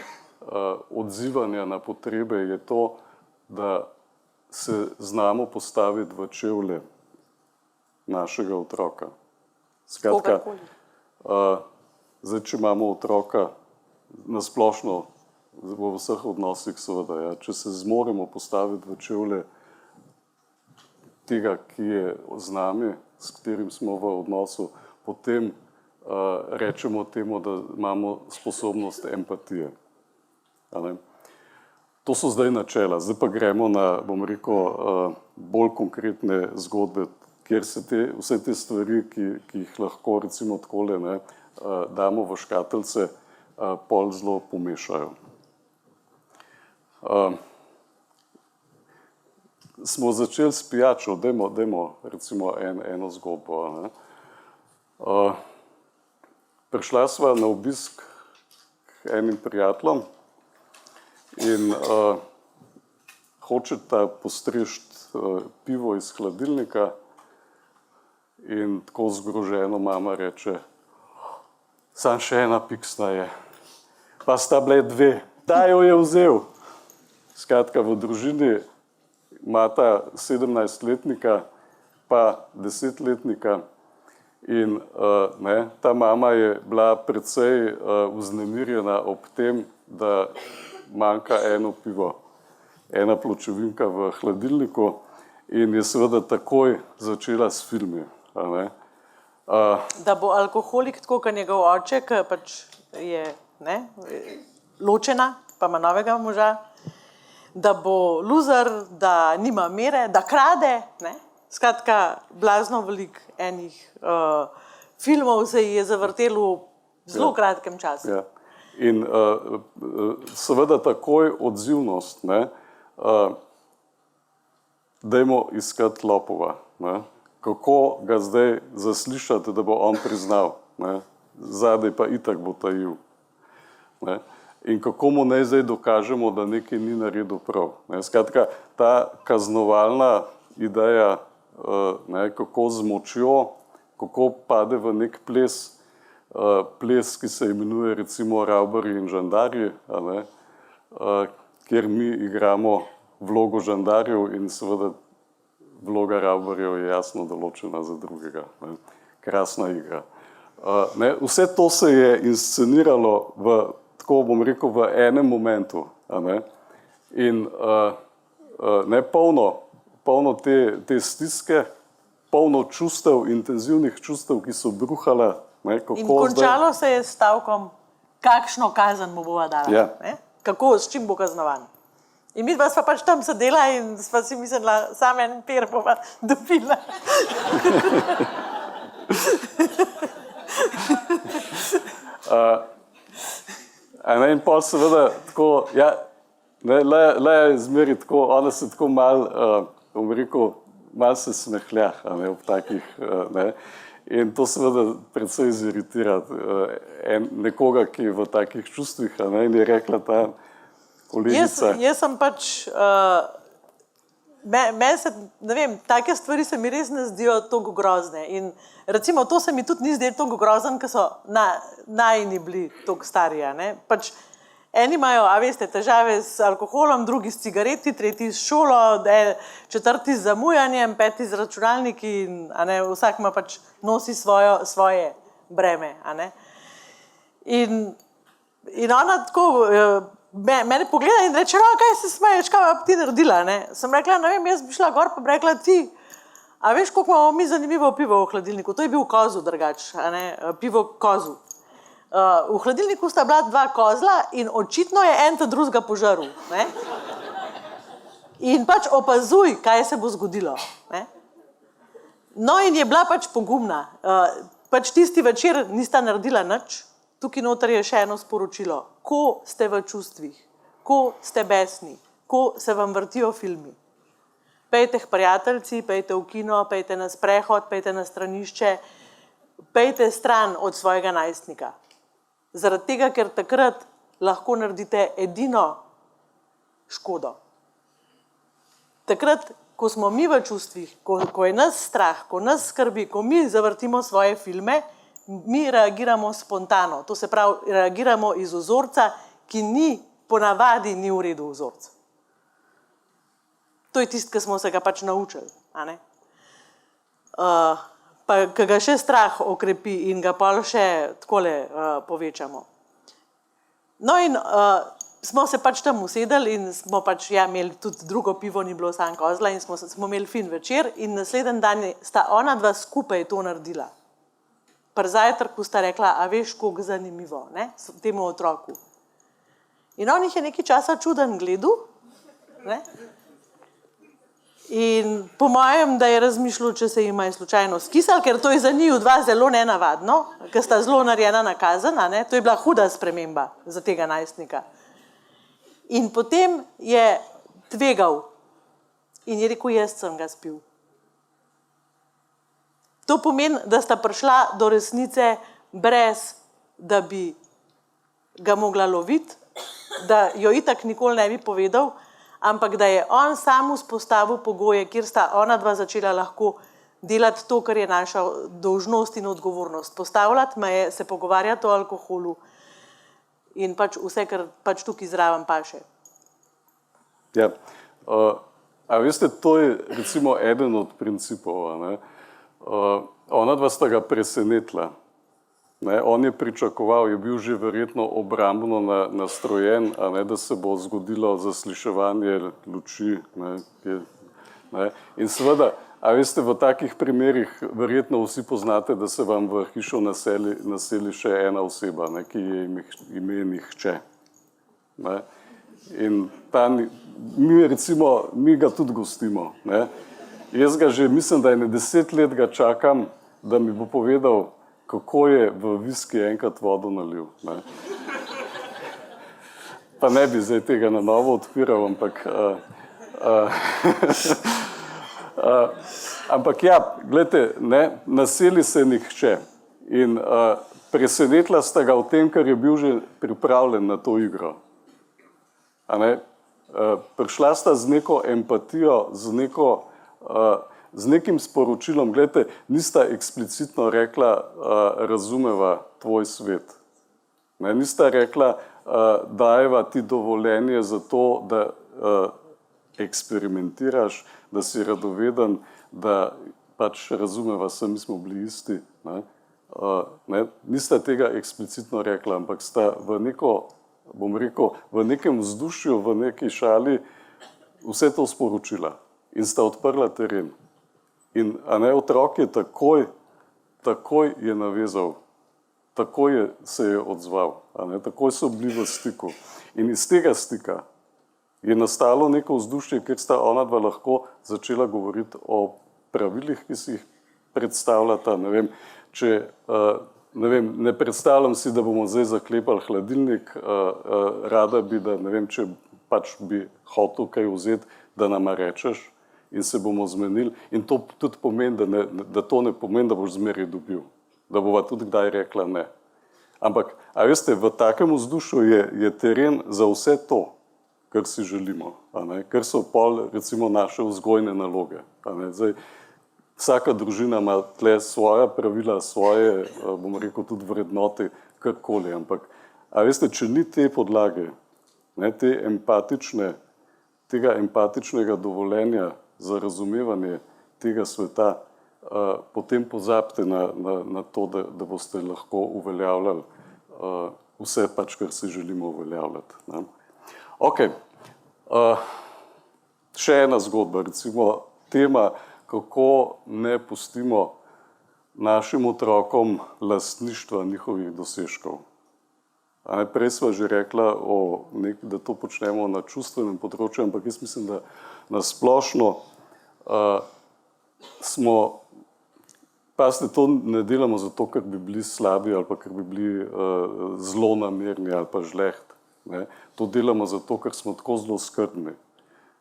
odzivanja na potrebe je to, da se znamo postaviti v čevlje našega otroka. Skratka, zdaj, če imamo otroka na splošno v vseh odnosih, seveda, ja, če se zmoremo postaviti v čevlje tega, ki je z nami, s katerim smo v odnosu, potem rečemo temu, da imamo sposobnost empatije. To so zdaj načela, zdaj pa gremo na, bom rekel, bolj konkretne zgodbe, kjer se vse te stvari, ki jih lahko recimo takole, ne, damo v škatlice, pol zelo pomešajo. Smo začeli s pijačo, dajmo recimo eno zgodbo. Ne. Prišla sva na obisk k enim prijateljem in hočeta postrežiti pivo iz hladilnika in tako zgroženo mama reče, samo še ena piksna je, pa sta bile dve, ta jo je vzel. Skratka, v družini imata 17-letnika pa 10-letnika in ta mama je bila precej vznemirjena ob tem, da manjka eno pivo, ena pločevinka v hladilniku in je seveda takoj začela s filmi. Da bo alkoholik tako, kot njegov oče, ki pač je ločena, pa ima novega moža, da bo luzer, da nima mere, da krade. Ne? Skratka, blazno veliko enih filmov se je zavrtelo v zelo kratkem času. Ja. In seveda takoj odzivnost, ne? Dajmo iskati lopova. Ne? Kako ga zdaj zaslišati, da bo on priznal, ne? Zadaj pa itak bo tajil. Ne? In kako mu naj zdaj dokažemo, da nekaj ni naredil prav. Ne? Skratka, ta kaznovalna ideja, kako z močjo, kako pade v nek ples, ki se imenuje recimo Ravbarji in žandarji, kjer mi igramo vlogo žandarjev in seveda vloga Ravbarjev je jasno določena za drugega. Ne? Krasna igra. Vse to se je insceniralo tako bom rekel, v enem momentu. In polno te stiske, polno čustev, intenzivnih čustev, ki so bruhala. In končalo se je s stavkom, kakšno kazen mu bova dala. Ja. Kako, s čim bo kaznovan. In mi dva sva pač tam sedela in sva si mislila, sam en per bova dobila. In pol seveda tako, le je zmeri tako, ona se tako bom rekel, malo se smehlja ob takih, in to seveda predvsej iziritira nekoga, ki je v takih čustvih, in je rekla ta kolegica. Jaz sem pač, ne vem, take stvari se mi res ne zdijo toliko grozne in recimo to se mi tudi ni zdelo toliko grozen, ker so najini bili toliko stari. Pač eni imajo, veste, težave s alkoholom, drugi s cigareti, tretji s šolo, četrti z zamujanjem, peti z računalniki in vsak ima pač nosi svoje breme. In ona tako mene pogleda in reče, kaj se smeješ, kaj bi ti naredila? Sem rekla, ne vem, jaz bi šla gor pa bi rekla ti, a veš, koliko imamo mi zanimivo pivo v hladilniku? To je bil kozu drugač, pivo kozu. V hladilniku sta bila dva kozla in očitno je en ta drugega požaril. In pač opazuj, kaj se bo zgodilo. No in je bila pač pogumna. Pač tisti večer nista naredila nič. Tukaj noter je še eno sporočilo. Ko ste v čustvih, ko ste besni, ko se vam vrtijo filmi. Pejte k prijateljci, pejte v kino, pejte na sprehod, pejte na stranišče, pejte stran od svojega najstnika. Zaradi tega, ker takrat lahko naredite edino škodo. Takrat, ko smo mi v čustvih, ko je nas strah, ko nas skrbi, ko mi zavrtimo svoje filme, mi reagiramo spontano. To se pravi, reagiramo iz vzorca, ki ponavadi ni v redu vzorca. To je tisto, ki smo se ga pač naučili. Pa ki ga še strah okrepi in ga pol še takole povečamo. No in smo se pač tam usedeli in smo pač imeli tudi drugo pivo, ni bilo sam kozla in smo imeli fin večer in naslednji dan sta ona dva skupaj to naredila. Pri zajtrku sta rekla, a veš, koliko zanimivo, temu otroku. In on jih je nekaj časa čuden gledal Ne? In po mojem, da je razmišljal, če se jima je slučajno skisal, ker to je za njiju dva zelo nenavadno, ker sta zelo narejena nakazana, ne? To je bila huda sprememba za tega najstnika. In potem je tvegal in je rekel, jaz sem ga spil. To pomeni, da sta prišla do resnice brez, da bi ga mogla loviti, da jo itak nikoli ne bi povedal, ampak da je on sam vzpostavil pogoje, kjer sta ona dva začela lahko delati to, kar je naša dolžnost in odgovornost. Postavljati meje, se pogovarjati o alkoholu in pač vse, kar pač tukaj zraven paše. Ja, a veste, to je recimo eden od principov, ne? Ona dva sta ga presenetila. Ne, on je pričakoval, je bil že verjetno obrambno nastrojen, a ne, da se bo zgodilo zasliševanje luči. Ne. In seveda, a veste, v takih primerih verjetno vsi poznate, da se vam v hišo naseli še ena oseba, ne, ki je ime nihče. Ne. In mi ga tudi gostimo. Ne. Jaz ga že, mislim, da 10 let ga čakam, da mi bo povedal, kako je v viski enkrat vodo nalil. Ne. Pa ne bi zdaj tega na novo odpiral, ampak ja, gledajte, ne, naseli se nihče. In presenetila sta ga v tem, ker je bil že pripravljen na to igro. A ne, prišla sta z neko empatijo, z nekim sporočilom, gledajte, nista eksplicitno rekla, razumeva tvoj svet. Ne, nista rekla, dajeva ti dovoljenje za to, da eksperimentiraš, da si radoveden, da pač razumeva, mi smo bili isti. Ne, nista tega eksplicitno rekla, ampak sta v neko, bom rekel, v nekem vzdušju, v neki šali vse to sporočila in sta odprla teren. In a ne, otrok je takoj je navezal, takoj se je odzval, a ne, takoj so bili v stiku. In iz tega stika je nastalo neko vzdušje, kjer sta ona dva lahko začela govoriti o pravilih, ki si jih predstavljata. Ne vem, ne predstavljam si, da bomo zdaj zaklepali hladilnik, rada bi, da ne vem, če pač bi hotel kaj vzeti, da nama rečeš, in se bomo zmenili. In to tudi pomeni, da to ne pomeni, da boš zmeraj dobil. Da bova tudi kdaj rekla ne. Ampak, a veste, v takem vzdušju je teren za vse to, kar si želimo. A ne? Kar so pol, recimo, naše vzgojne naloge. A ne? Zdaj, vsaka družina ima tle svoja pravila, svoje, bom rekel, tudi vrednote, karkoli. Ampak, a veste, če ni te podlage, ne, tega empatičnega dovoljenja za razumevanje tega sveta, potem pozabite na to, da boste lahko uveljavljali vse pač, kar si želimo uveljavljati. Ne. Ok, še ena zgodba, recimo tema, kako ne pustimo našim otrokom lastništva njihovih dosežkov. Prej sva že rekla, da to počnemo na čustvenem področju, ampak jaz mislim, da na splošno pazite, to ne delamo zato, ker bi bili slabi ali pa ker bi bili zlonamerni ali pa žleht. Ne. To delamo zato, ker smo tako zelo skrbni,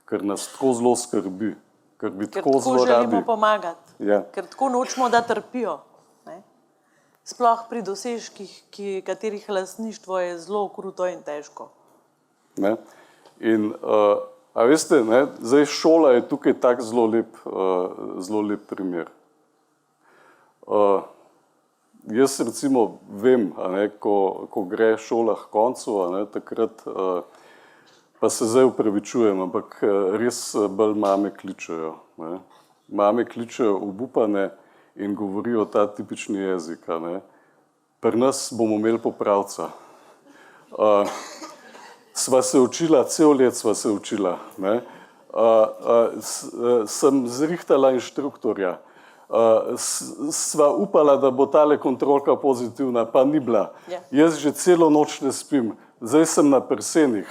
ker nas tako zelo skrbi, ker bi tako zelo radi. Ker tako želimo pomagati, ja. Ker tako nočemo, da trpijo. Ne. Sploh pri dosežkih, katerih lastništvo je zelo kruto in težko. Ne. In a veste, ne, zdaj šola je tukaj tak zelo lep primer. Jaz recimo vem, a ne, ko gre šola h koncu, a ne, takrat, pa se zdaj upravičujem, ampak res bolj mame kličejo. Ne. Mame kličejo obupane in govorijo ta tipični jezik. A ne. Pri nas bomo imeli popravca. Sva se učila, cel let sva se učila. Ne. Sem zrihtala inštruktorja. Sva upala, da bo tale kontrolka pozitivna, pa ni bila. Yeah. Jaz že celo noč ne spim, zdaj sem na prsenih.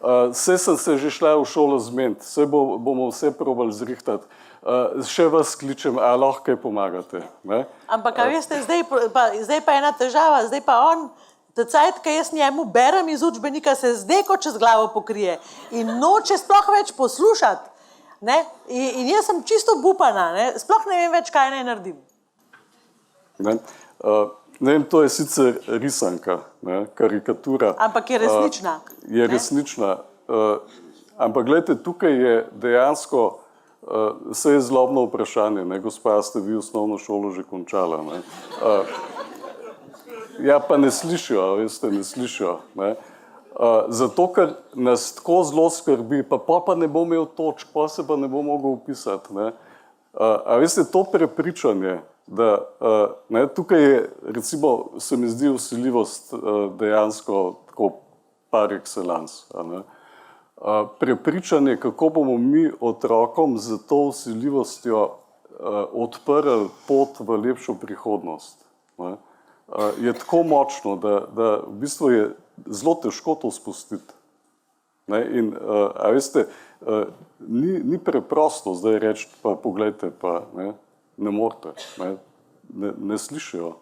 Vse sem se že šla v šolo zmeniti, vse bomo vse probali zrihtati. Še vas kličem, a lahko kaj pomagate. Ne? Ampak, a veste, zdaj pa ena težava, zdaj pa on, tacajt, ko jaz njemu berem iz učbenika, se zdaj ko čez glavo pokrije in noče sploh več poslušati. Ne? In jaz sem čisto bupana, ne? Sploh ne vem več, kaj naj naredim. Ne vem, to je sicer risanka, ne? Karikatura. Ampak je resnična. Je resnična. Ampak gledajte, tukaj je dejansko vse je zlobno vprašanje, ne? Gospa, ste vi osnovno šolo že končala. Ne? Ja, pa ne slišijo, veste, ne slišijo. Ne? Zato, ker nas tako zelo skrbi, pa ne bo imel točk, pa se pa ne bo mogel upisati. Ne? A veste, to prepričanje, da ne, tukaj je, recimo, se mi zdi vsiljivost dejansko tako par excellence. Ne? Prepričanje, kako bomo mi otrokom z to vsiljivostjo odprli pot v lepšo prihodnost. Ne? Je tako močno, da v bistvu je zelo težko to spustiti. Ne? In, a veste, ni preprosto zdaj reči, pa poglejte, pa ne morete, ne slišijo.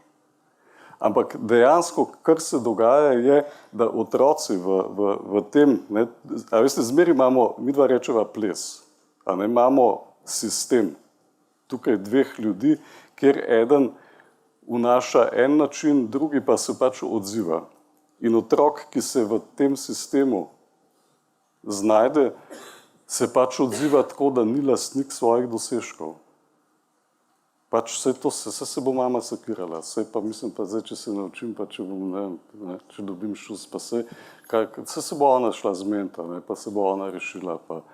Ampak dejansko, kar se dogaja, je, da otroci v tem, ne, a veste, zmeri imamo, mi dva rečeva ples, a ne, imamo sistem, tukaj dveh ljudi, kjer eden vnaša en način, drugi pa se pač odziva. In otrok, ki se v tem sistemu znajde, se pač odziva tako, da ni lastnik svojih dosežkov. Pač vse to, se bo mama sekirala, vse pa mislim, pa zdaj, če se naučim, pa če bom, ne, če dobim šus, pa se bo ona šla zmeniti, pa se bo ona rešila, pa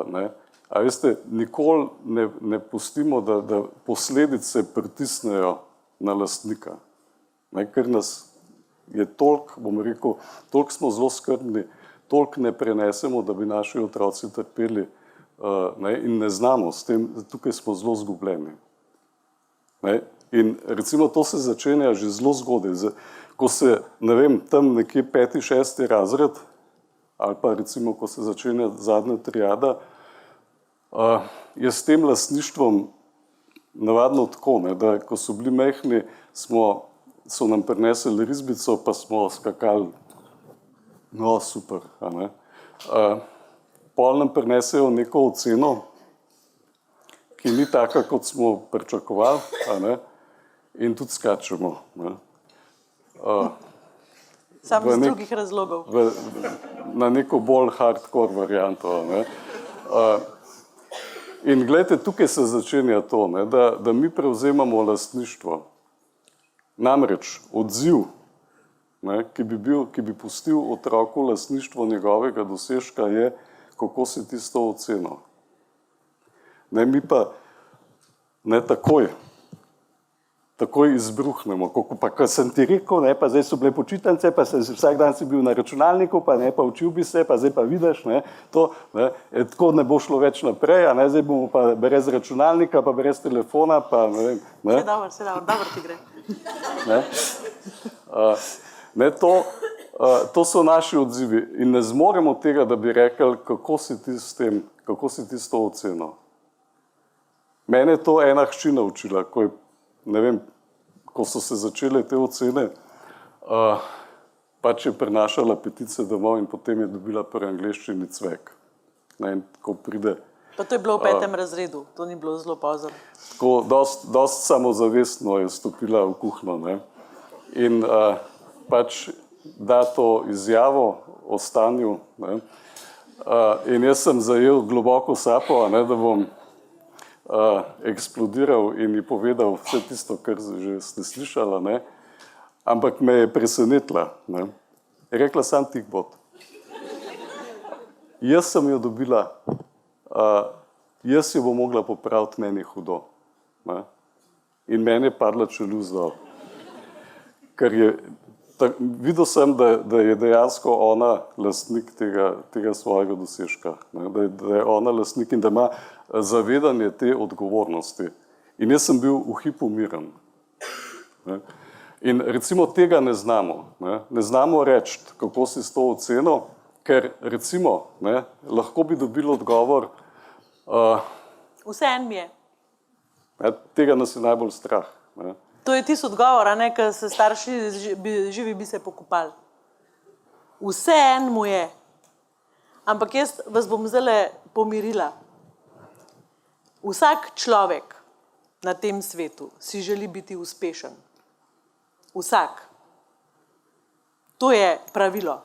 ne. A veste, nikoli ne pustimo, da posledice pritisnejo na lastnika, ne, ker nas je toliko, bom rekel, toliko smo zelo skrbni, toliko ne prenesemo, da bi naši otroci trpeli, ne, in ne znamo s tem, tukaj smo zelo zgubljeni. Ne? In recimo to se začenja že zelo zgodaj, ko se, ne vem, tam nekje 5., 6. razred, ali pa recimo, ko se začenja zadnja triada, je s tem lastništvom navadno tako, ne, da ko so bili majhni, so nam prinesli risbico, pa smo skakali, no super, a ne. Pol nam prinesejo neko oceno, ki ni taka, kot smo pričakovali, a ne, in tudi skačemo. Ne. Samo iz drugih razlogov. Na neko bolj hardcore varianto. Ne. In gledajte, tukaj se začenja to, ne, da mi prevzemamo lastništvo. Namreč odziv, ne, ki bi pustil otroku lastništvo njegovega dosežka, je, kako si ti s to oceno. Ne, mi pa ne takoj izbruhnemo, pa ko sem ti rekel, ne, pa zdaj so bile počitnice, pa vsak dan si bil na računalniku, pa ne, pa učil bi se, pa zdaj pa vidiš, ne, to, ne, tako ne bo šlo več naprej, a ne, zdaj bomo pa brez računalnika, pa brez telefona, pa ne vem. Ne. Dobro ti gre. Ne, to so naši odzivi in ne zmoremo tega, da bi rekli, kako si ti s tem, kako si ti s to oceno. Mene je to ena hči naučila, ko so se začele te ocene, pač je prinašala petice domov in potem je dobila pri angleščini cvek. Ne, in ko pride... Pa to je bilo v 5. razredu, to ni bilo zelo pozno. Tako dost samozavestno je stopila v kuhno, ne, in pač da to izjavo o stanju, ne, in jaz sem zajel globoko sapo, ne, da bom eksplodiral in ji povedal vse tisto, kar že ste slišala, ne? Ampak me je presenetila. Ne? Je rekla sam tik bod. Jaz sem jo dobila, jaz jo bom mogla popraviti, meni hudo. Ne? In meni je padla čeljust dol. Ker je, videl sem, da je dejansko ona lastnik tega svojega dosežka. Ne? Da je ona lastnik in da ima zavedanje te odgovornosti. In jaz sem bil v hipu miren. Ne? In recimo tega ne znamo. Ne znamo reči, kako si s to oceno, ker recimo, ne, lahko bi dobili odgovor, Vseeno mi je. tega nas je najbolj strah. Ne. To je tisti odgovor, a ne, ker se starši živi bi se pokopali. Vseeno mu je. Ampak jaz vas bom zdaj pomirila. Vsak človek na tem svetu si želi biti uspešen. Vsak. To je pravilo.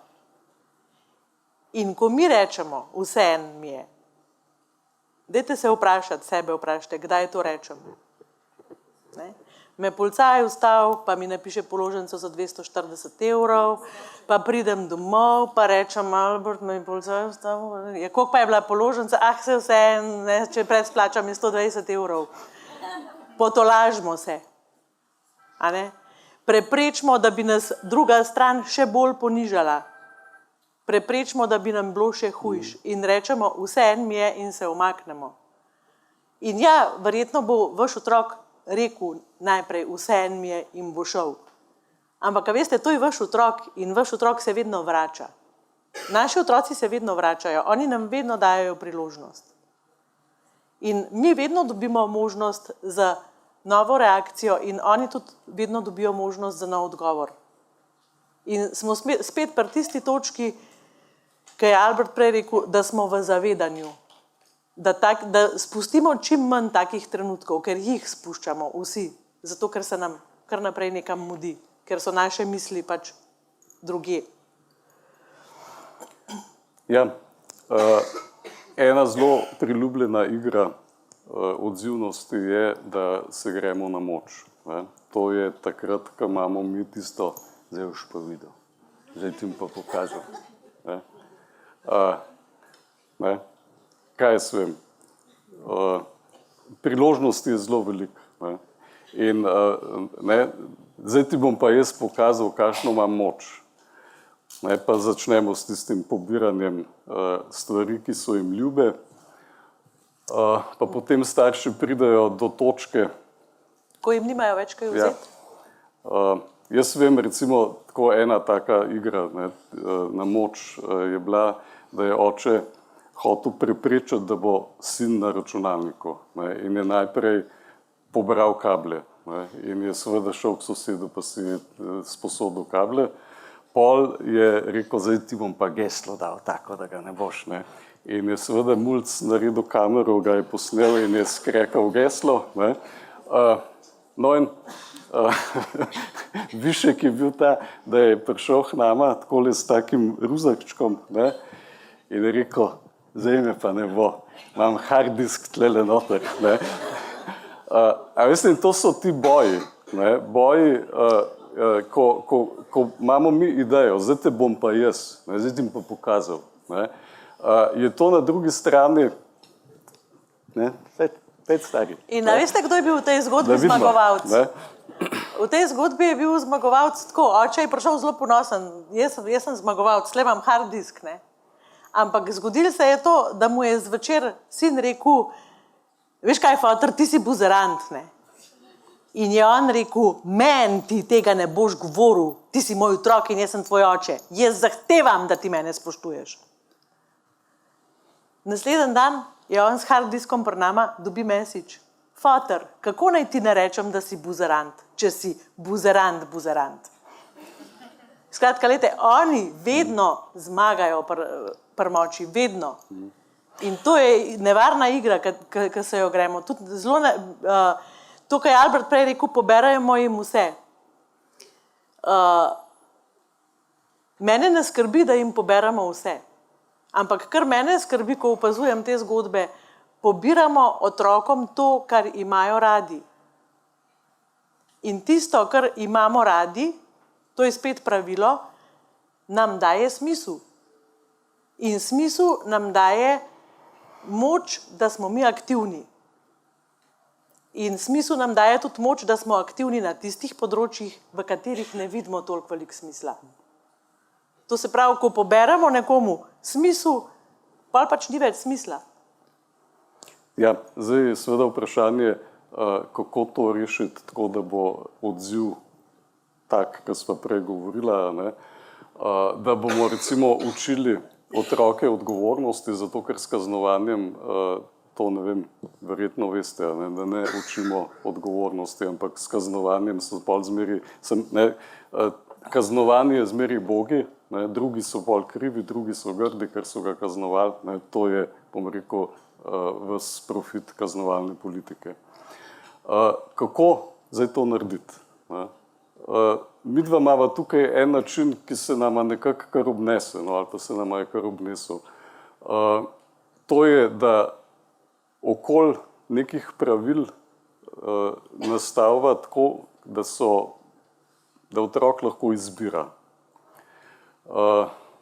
In ko mi rečemo, vseeno mi je, dajte se vprašati, sebe vprašajte, kdaj to rečem. Ne? Me policaj ustavil, pa mi napiše položnico za 240 €, pa pridem domov, pa rečem, Albert, me je policaj ustavil. Ja, koliko pa je bila položnica? Ah, se vseeno, če predplačam je 120 €. Potolažimo se. A ne? Preprečimo, da bi nas druga stran še bolj ponižala. Preprečimo, da bi nam bilo še hujš. In rečemo, vseeno mi je in se umaknemo. In ja, verjetno bo vaš otrok rekel najprej, vseeno mi je in bo šel. Ampak, a veste, to je vaš otrok in vaš otrok se vedno vrača. Naši otroci se vedno vračajo, oni nam vedno dajo priložnost. In mi vedno dobimo možnost za novo reakcijo in oni tudi vedno dobijo možnost za nov odgovor. In smo spet pri tisti točki, ki je Albert prej rekel, da smo v zavedanju. Da spustimo čim manj takih trenutkov, ker jih spuščamo vsi, zato ker se nam kar naprej nekam mudi, ker so naše misli pač drugje. Ja, ena zelo priljubljena igra odzivnosti je, da se gremo na moč. Ne? To je takrat, ko imamo mi tisto, zdaj boš pa videl, zdaj ti pa pokažem. Ne? Kaj jaz vem? Priložnosti je zelo veliko. Ne? In zdaj ti bom pa jaz pokazal, kakšno imam moč. Ne, pa začnemo s tistim pobiranjem stvari, ki so jim ljube. Pa potem starši pridejo do točke. Ko jim nimajo več kaj vzeti? Ja. Jaz vem, recimo, tako ena taka igra, ne, na moč je bila, da je oče hotel preprečiti, da bo sin na računalniku. Ne, in je najprej pobral kable. Ne, in je seveda šel k sosedu, pa si je sposodil kable. Pol je rekel, zdaj ti bom pa geslo dal, tako da ga ne boš. Ne. In je seveda mulc naredil kamero, ga je posnel in je skrekal geslo. Ne. No in višek je bil ta, da je prišel k nama takole s takim ruzakčkom, ne, in je rekel, zdaj me pa ne bo, imam hard disk tlele noter. Ne. A veste, to so ti boji. Ne. Boji, ko imamo mi idejo, zdaj te bom pa jaz, ne, zdaj ti bom pa pokazal. Ne. Je to na drugi strani, ne, pet stari. In a veste, kdo je bil v tej zgodbi zmagovalec? V tej zgodbi je bil zmagovalec tako, oče je prišel zelo ponosen, jaz sem zmagovalec, tle imam hard disk, ne. Ampak zgodilo se je to, da mu je zvečer sin rekel, veš kaj, foter, ti si buzerant, ne. In je on rekel, meni ti tega ne boš govoril, ti si moj otrok in jaz sem tvoj oče, jaz zahtevam, da ti mene spoštuješ. Naslednji dan je on s hard diskom pri nama, dobi message. Foter, kako naj ti ne rečem, da si buzerant, če si buzerant. Skratka, lejte, oni vedno zmagajo pri moči, vedno. In to je nevarna igra, ki se jo gremo. Tudi zelo to, kar je Albert prej rekel, poberajmo jim vse. Mene ne skrbi, da jim poberamo vse. Ampak kar mene skrbi, ko opazujem te zgodbe, pobiramo otrokom to, kar imajo radi. In tisto, kar imamo radi, to je spet pravilo, nam daje smisel. In smisel nam daje moč, da smo mi aktivni. In smisel nam daje tudi moč, da smo aktivni na tistih področjih, v katerih ne vidimo toliko veliko smisla. To se pravi, ko poberemo nekomu smisel, pa pač ni več smisla. Ja, zdaj je seveda vprašanje, kako to rešiti, tako da bo odziv tak, kar smo prej govorila, ne, da bomo recimo učili otroke odgovornosti, zato ker s kaznovanjem, to ne vem, verjetno veste, ne, da ne učimo odgovornosti, ampak s kaznovanjem so pol zmeri, kaznovanje je zmeri bogi, ne, drugi so pol krivi, drugi so grdi, ker so ga kaznovali, ne, to je, bom rekel, ves profit kaznovalne politike. Kako zdaj to narediti? Ne? Midva imava tukaj en način, ki se nama nekako kar obnese, no, ali pa se nama je kar obnesel. To je, da okoli nekih pravil nastavlja tako, da otrok lahko izbira.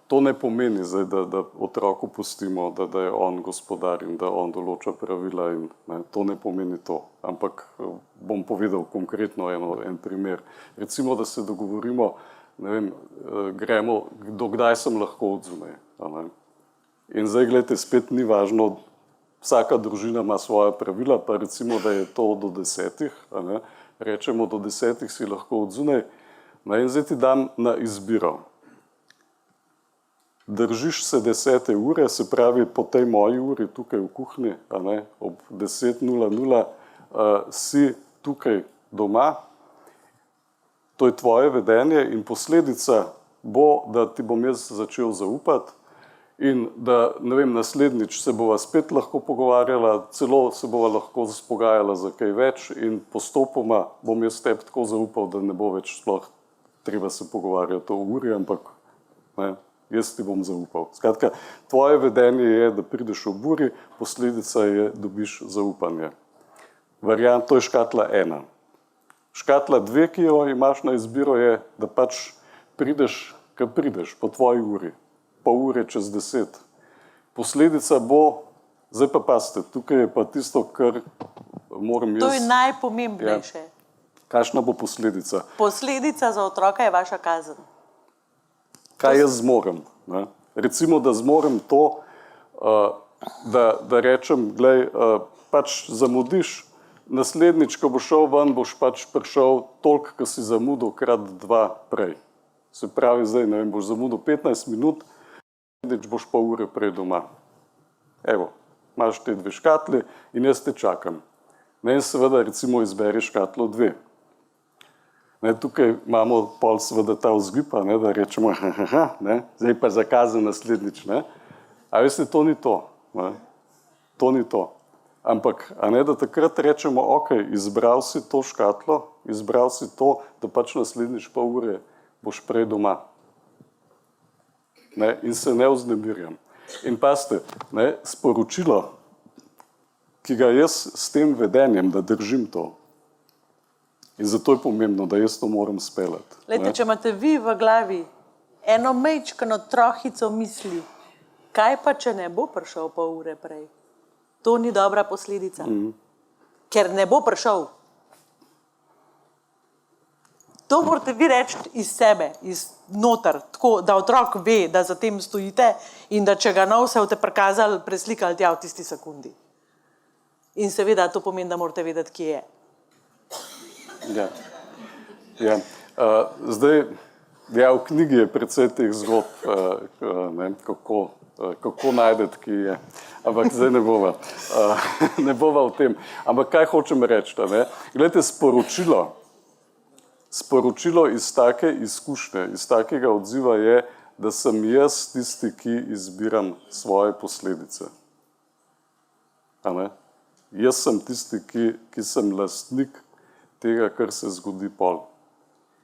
To ne pomeni zdaj, da otroku pustimo, da je on gospodar in da on določa pravila in ne, to ne pomeni to. Ampak bom povedal konkretno en primer. Recimo, da se dogovorimo, ne vem, gremo, do kdaj sem lahko odzunaj. In zdaj, gledajte, spet ni važno, vsaka družina ima svoja pravila, pa recimo, da je to do 10, ne, rečemo, do 10 si lahko odzunaj, in zdaj ti dam na izbiro. Držiš se 10. ure, se pravi po tej moji uri tukaj v kuhinji, ob 10:00 si tukaj doma, to je tvoje vedenje in posledica bo, da ti bom jaz začel zaupati in da, ne vem, naslednjič se bova spet lahko pogovarjala, celo se bova lahko spogajala za kaj več in postopoma bom jaz tebi tako zaupal, da ne bo več sploh treba se pogovarjati o uri, ampak ne, jaz ti bom zaupal. Skratka, tvoje vedenje je, da prideš ob uri, posledica je, dobiš zaupanje. Variant, to je škatla 1. Škatla 2, ki jo imaš na izbiro, je, da pač prideš, ko prideš, po tvoji uri, pol ure čez 10. Posledica bo, zdaj pa pazite, tukaj je pa tisto, kar moram jaz... To je najpomembnejše. Ja. Kakšna bo posledica? Posledica za otroka je vaša kazen. Kaj jaz zmorem? Ne? Recimo, da zmorem to, da rečem, glej, pač zamudiš, naslednjič, ko boš šel ven, boš pač prišel toliko, ko si zamudil krat 2 prej. Se pravi, zdaj, ne vem, boš zamudil 15 minut, naslednjič boš pol ure prej doma. Evo, imaš te 2 škatli in jaz te čakam. Ne, in seveda, recimo, izberi škatlo 2. Ne, tukaj imamo pol seveda ta vzgib, da rečemo, ne, zdaj pa za kazen naslednjič. Ne. A veste, to ni to. Ne. To ni to. Ampak, da takrat rečemo, ok, izbral si to škatlo, izbral si to, da pač naslednjič pol ure boš prej doma. Ne, in se ne vznemirjam. In pazite, ne, sporočilo, ki ga jaz s tem vedenjem, da držim to, in zato je pomembno, da jaz to moram speljati. Lejte, če imate vi v glavi eno majčkano trohico misli, kaj pa, če ne bo prišel pol ure prej? To ni dobra posledica. Ker ne bo prišel. To morate vi reči iz sebe, iz noter, tako, da otrok ve, da za tem stojite in da če ga nov se boste prikazali, preslikali tja v tisti sekundi. In seveda to pomeni, da morate vedeti, kje je. Ja. Ja. Zdaj, ja, v knjigi je precej teh zgodb, kako najdeti, ki je. Ampak zdaj ne bova v tem. Ampak kaj hočem reči? Glejte, sporočilo iz take izkušnje, iz takega odziva je, da sem jaz tisti, ki izbiram svoje posledice. Jaz sem tisti, ki sem lastnik tega, kar se zgodi pol.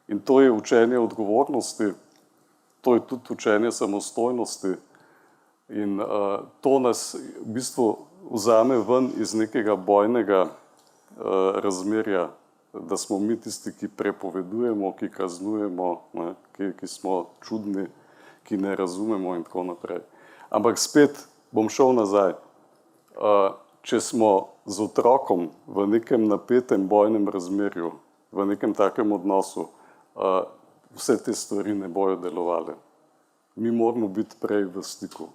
In to je učenje odgovornosti, to je tudi učenje samostojnosti in to nas v bistvu vzame ven iz nekega bojnega razmerja, da smo mi tisti, ki prepovedujemo, ki kaznujemo, ne, ki smo čudni, ki ne razumemo in tako naprej. Ampak spet bom šel nazaj. Če smo z otrokom v nekem napetem bojnem razmerju, v nekem takem odnosu, vse te stvari ne bojo delovale. Mi moramo biti prej v stiku.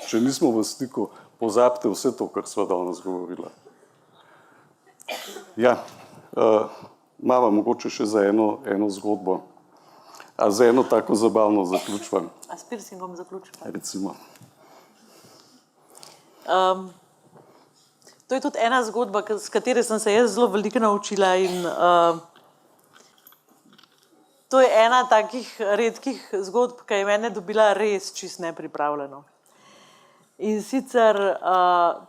Če nismo v stiku, pozabite vse to, kar sva danes govorila. Ja, imamo mogoče še za eno zgodbo. A za eno tako zabavno zaključujem, A s piercingom zaključimo. recimo. To je tudi ena zgodba, s katero sem se jaz zelo veliko naučila in to je ena takih redkih zgodb, ki je mene dobila res čist nepripravljeno. In sicer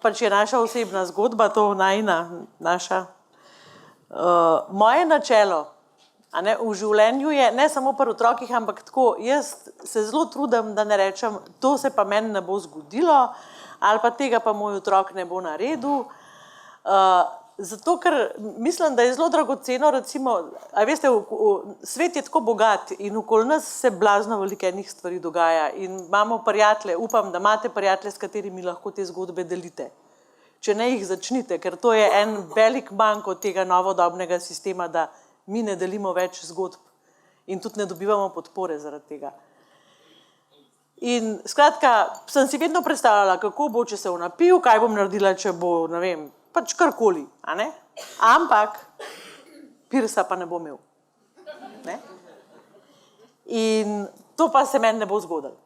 pač je naša osebna zgodba, to naša. Moje načelo v življenju je, ne samo pri otrokih, ampak tako, jaz se zelo trudim, da ne rečem, to se pa meni ne bo zgodilo, ali pa tega pa moj otrok ne bo naredil. Zato, ker mislim, da je zelo dragoceno, recimo, a veste, svet je tako bogat in okoli nas se blazno veliko enih stvari dogaja in imamo prijatelje, upam, da imate prijatelje, s katerimi lahko te zgodbe delite. Če ne jih začnite, ker to je en velik manko tega novodobnega sistema, da mi ne delimo več zgodb in tudi ne dobivamo podpore zaradi tega. In skratka, sem si vedno predstavljala, kako bo, če se bo napil, kaj bom naredila, če bo, ne vem, pač karkoli, a ne? Ampak pirsa pa ne bo imel. Ne? In to pa se meni ne bo zgodilo.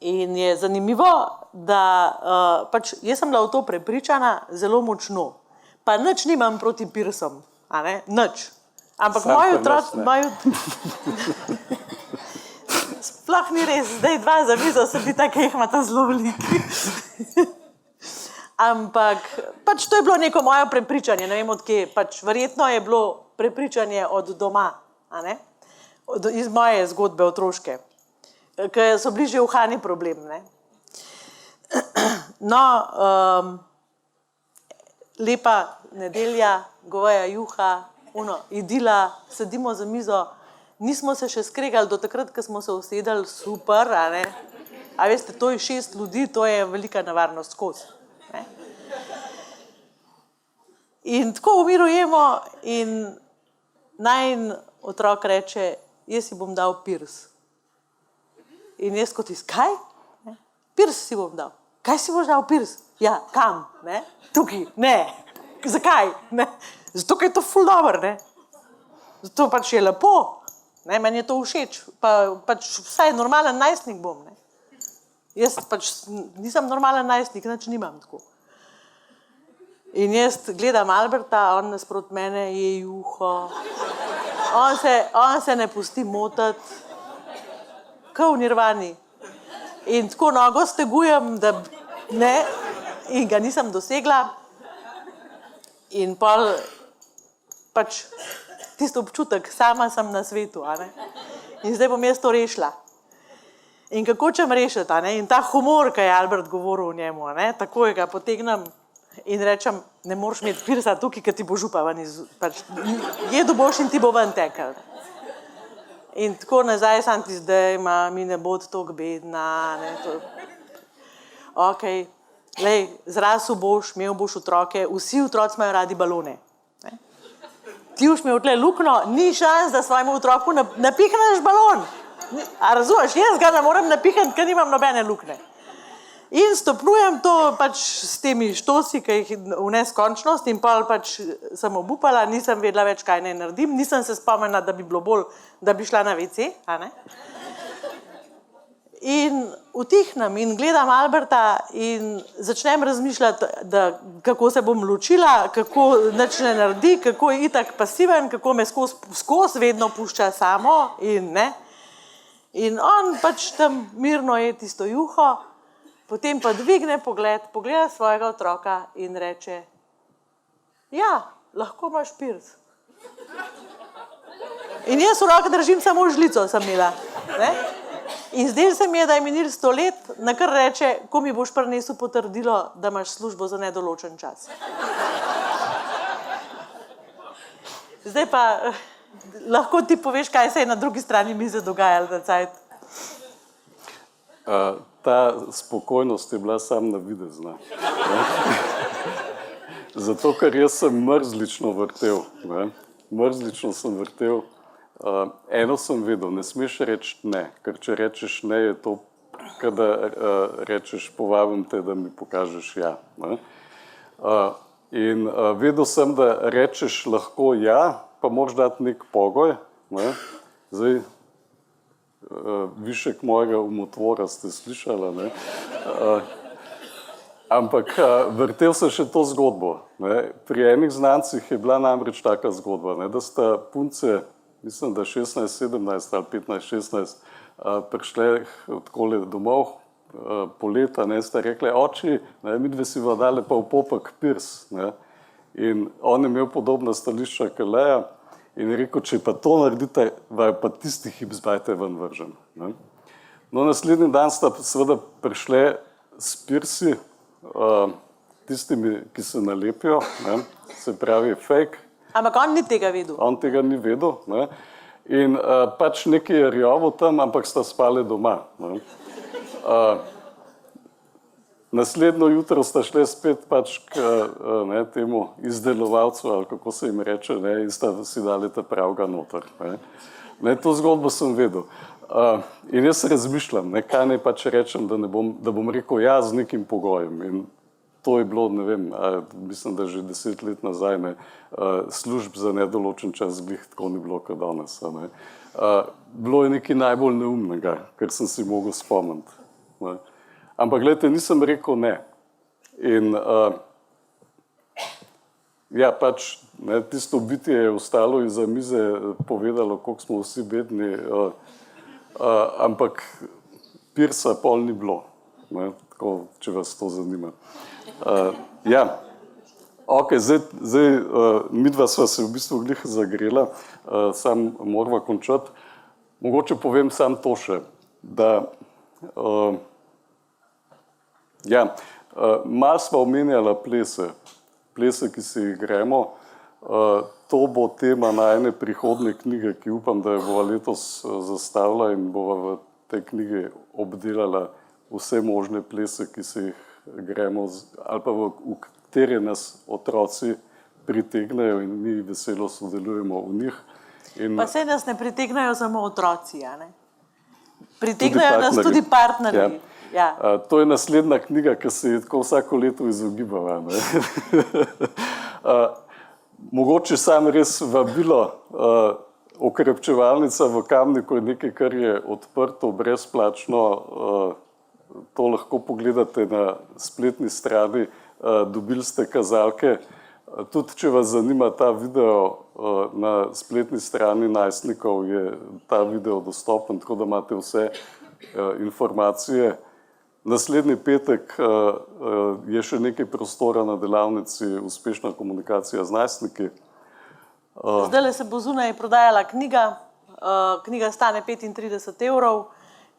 In je zanimivo, da pač jaz sem bila v to prepričana zelo močno. Pa nič nimam proti pirsom, a ne? Nič. Ampak moj otrok, sploh ni res, zdaj dva za mizo sedita, ki jih imata zelo veliki. Ampak pač to je bilo neko moje prepričanje, ne vem odkje, pač verjetno je bilo prepričanje od doma, a ne? Iz moje zgodbe otroške, ki so bili že uhani problem, ne? No, lepa nedelja, goveja juha, idila, sedimo za mizo, nismo se še skregali do takrat, ko smo se usedali, super, a ne? A veste, to je 6 ljudi, to je velika nevarnost skozi. Ne? In tako v miru jemo in najin otrok reče, jaz si bom dal pirs. In jaz kot kaj? Ne? Pirs si bom dal. Kaj si boš dal pirs? Ja, kam? Ne? Tukaj? Ne. Zakaj? Ne? Zato, ker je to ful dobro, ne? Zato pač je lepo. Ne, meni je to všeč, pač vsaj normalen najstnik bom. Ne. Jaz pač nisem normalen najstnik, nič nimam tako. In jaz gledam Alberta, on nasproti mene je juho, on se ne pusti motiti, kot v nirvani. In tako nogo stegujem, da ne, in ga nisem dosegla. In pol pač tisti občutek, sama sem na svetu, a ne? In zdaj bom jaz to rešila. In kako čem rešiti, a ne? In ta humor, ki je Albert govoril o njemu, a ne? Takoj ga potegnem in rečem, ne moreš imeti pirsa tukaj, ker ti bo župa ven pač jedu boš in ti bo ven tekel. In tako nazaj sam ti zdaj, mi ne bod toliko bedna, ne? Okej, lej, zrasel boš, imel boš otroke, vsi otroci imajo radi balone. Ti boš imel tle luknjo, ni šans, da svojemu otroku napihneš balon. A razumeš, jaz ga ne morem napihniti, ker nimam nobene luknje. In stopnjujem to pač s temi štosi, ki jih v neskončnost in pol pač sem obupala, nisem vedela več, kaj naj naredim, nisem se spomnila, da bi bilo bolj, da bi šla na WC, a ne? In utihnem in gledam Alberta in začnem razmišljati, kako se bom ločila, kako nič ne naredi, kako je itak pasiven, kako me skozi vedno pušča samo in ne. In on pač tam mirno je tisto juho, potem pa dvigne pogled, pogleda svojega otroka in reče, ja, lahko imaš pirs. In jaz v roki držim samo žlico, sem imela, ne. In zdaj se mi je, da je minil 100 let, na kar reče, ko mi boš prinesel potrdilo, da imaš službo za nedoločen čas. Zdaj pa lahko ti poveš, kaj se je na drugi strani mize dogajalo ta cajt. Ta spokojnost je bila sam navidezna. Zato, ker jaz sem mrzlično vrtel. Ne? Mrzlično sem vrtel. Eno sem vedel, ne smeš reči ne, ker če rečeš ne, je to, kada rečeš povabim te, da mi pokažeš ja. Ne? In vedel sem, da rečeš lahko ja, pa moraš dati nek pogoj. Ne? Zdaj, višek mojega umotvora ste slišali, ne? Ampak vrtel se še to zgodbo. Ne? Pri enih znancih je bila namreč taka zgodba, ne? Da sta punce, mislim, da 16-17 ali 15-16, prišle takole domov po leta, ne? Sta rekli, oči, ne? Midve si dali pa v popek pirs. Ne? In on je imel podobna stališča kot Leja in je rekel, če pa to naredite, vaj pa tisti hip zbajte ven vržen. Ne? No, naslednji dan sta seveda prišle s pirsi, tistimi, ki se nalepijo, ne? Se pravi fake. Ampak on ni tega vedel. On tega ni vedel. Ne? In pač nekaj je rjovo tam, ampak sta spali doma. Ne? Naslednjo jutro sta šle spet pač k temu izdelovalcu, ali kako se jim reče, ne? In sta si dali ta pravga noter. Ne? To zgodbo sem vedel. In jaz razmišljam, ne, kaj naj pač rečem, da bom rekel ja z nekim pogojem. In to je bilo, ne vem, mislim, da že 10 let nazaj, ne, služb za nedoločen čas glih tako ni bilo kot danes. Ne. Bilo je nekaj najbolj neumnega, kar sem si mogel spomniti. Ne. Ampak gledajte, nisem rekel ne. In ja, pač ne, tisto bitje je ostalo iza mize, povedalo, koliko smo vsi bedni, ampak pirsa pol ni bilo, ne, tako, če vas to zanima. Ja, ok, zdaj midva sva se v bistvu glih zagrela, sam morava končati. Mogoče povem sam to še, da ja, malo sva omenjala plese, ki se jih gremo. To bo tema najine prihodne knjige, ki upam, da jo bova letos zastavila in bova v tej knjigi obdelala vse možne plese, ki se jih gremo, ali pa v katere nas otroci pritegnejo in mi veselo sodelujemo v njih. Pa saj nas ne pritegnajo samo otroci, a ne? Pritegnajo nas tudi partnerji. Ja. To je naslednja knjiga, ki se je tako vsako leto izogibala. Mogoče sam res vabilo, okrepčevalnica v Kamniku je nekaj, kar je odprto, brezplačno, to lahko pogledate na spletni strani, dobili ste kazalke. Tudi, če vas zanima ta video, na spletni strani najstnikov je ta video dostopen, tako da imate vse informacije. Naslednji petek je še nekaj prostora na delavnici Uspešna komunikacija z najstniki. Zdajle se bo zunaj prodajala knjiga. Knjiga stane 35 €.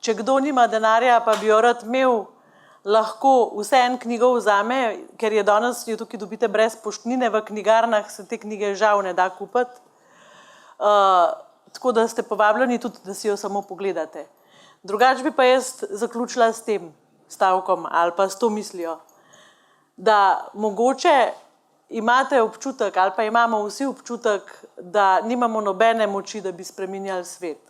Če kdo nima denarja, pa bi jo rad imel, lahko vseeno knjigo vzame, ker je danes, jo tukaj dobite brez poštnine, v knjigarnah se te knjige žal ne da kupiti. Tako da ste povabljeni tudi, da si jo samo pogledate. Drugače bi pa jaz zaključila s tem stavkom ali pa s to mislijo, da mogoče imate občutek ali pa imamo vsi občutek, da nimamo nobene moči, da bi spreminjali svet.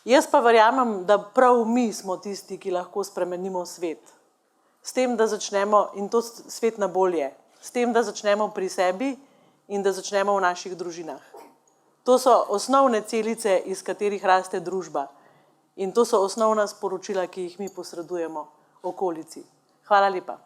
Jaz pa verjamem, da prav mi smo tisti, ki lahko spremenimo svet. S tem, da začnemo, in to svet na bolje, s tem, da začnemo pri sebi in da začnemo v naših družinah. To so osnovne celice, iz katerih raste družba. In to so osnovna sporočila, ki jih mi posredujemo okolici. Hvala lepa.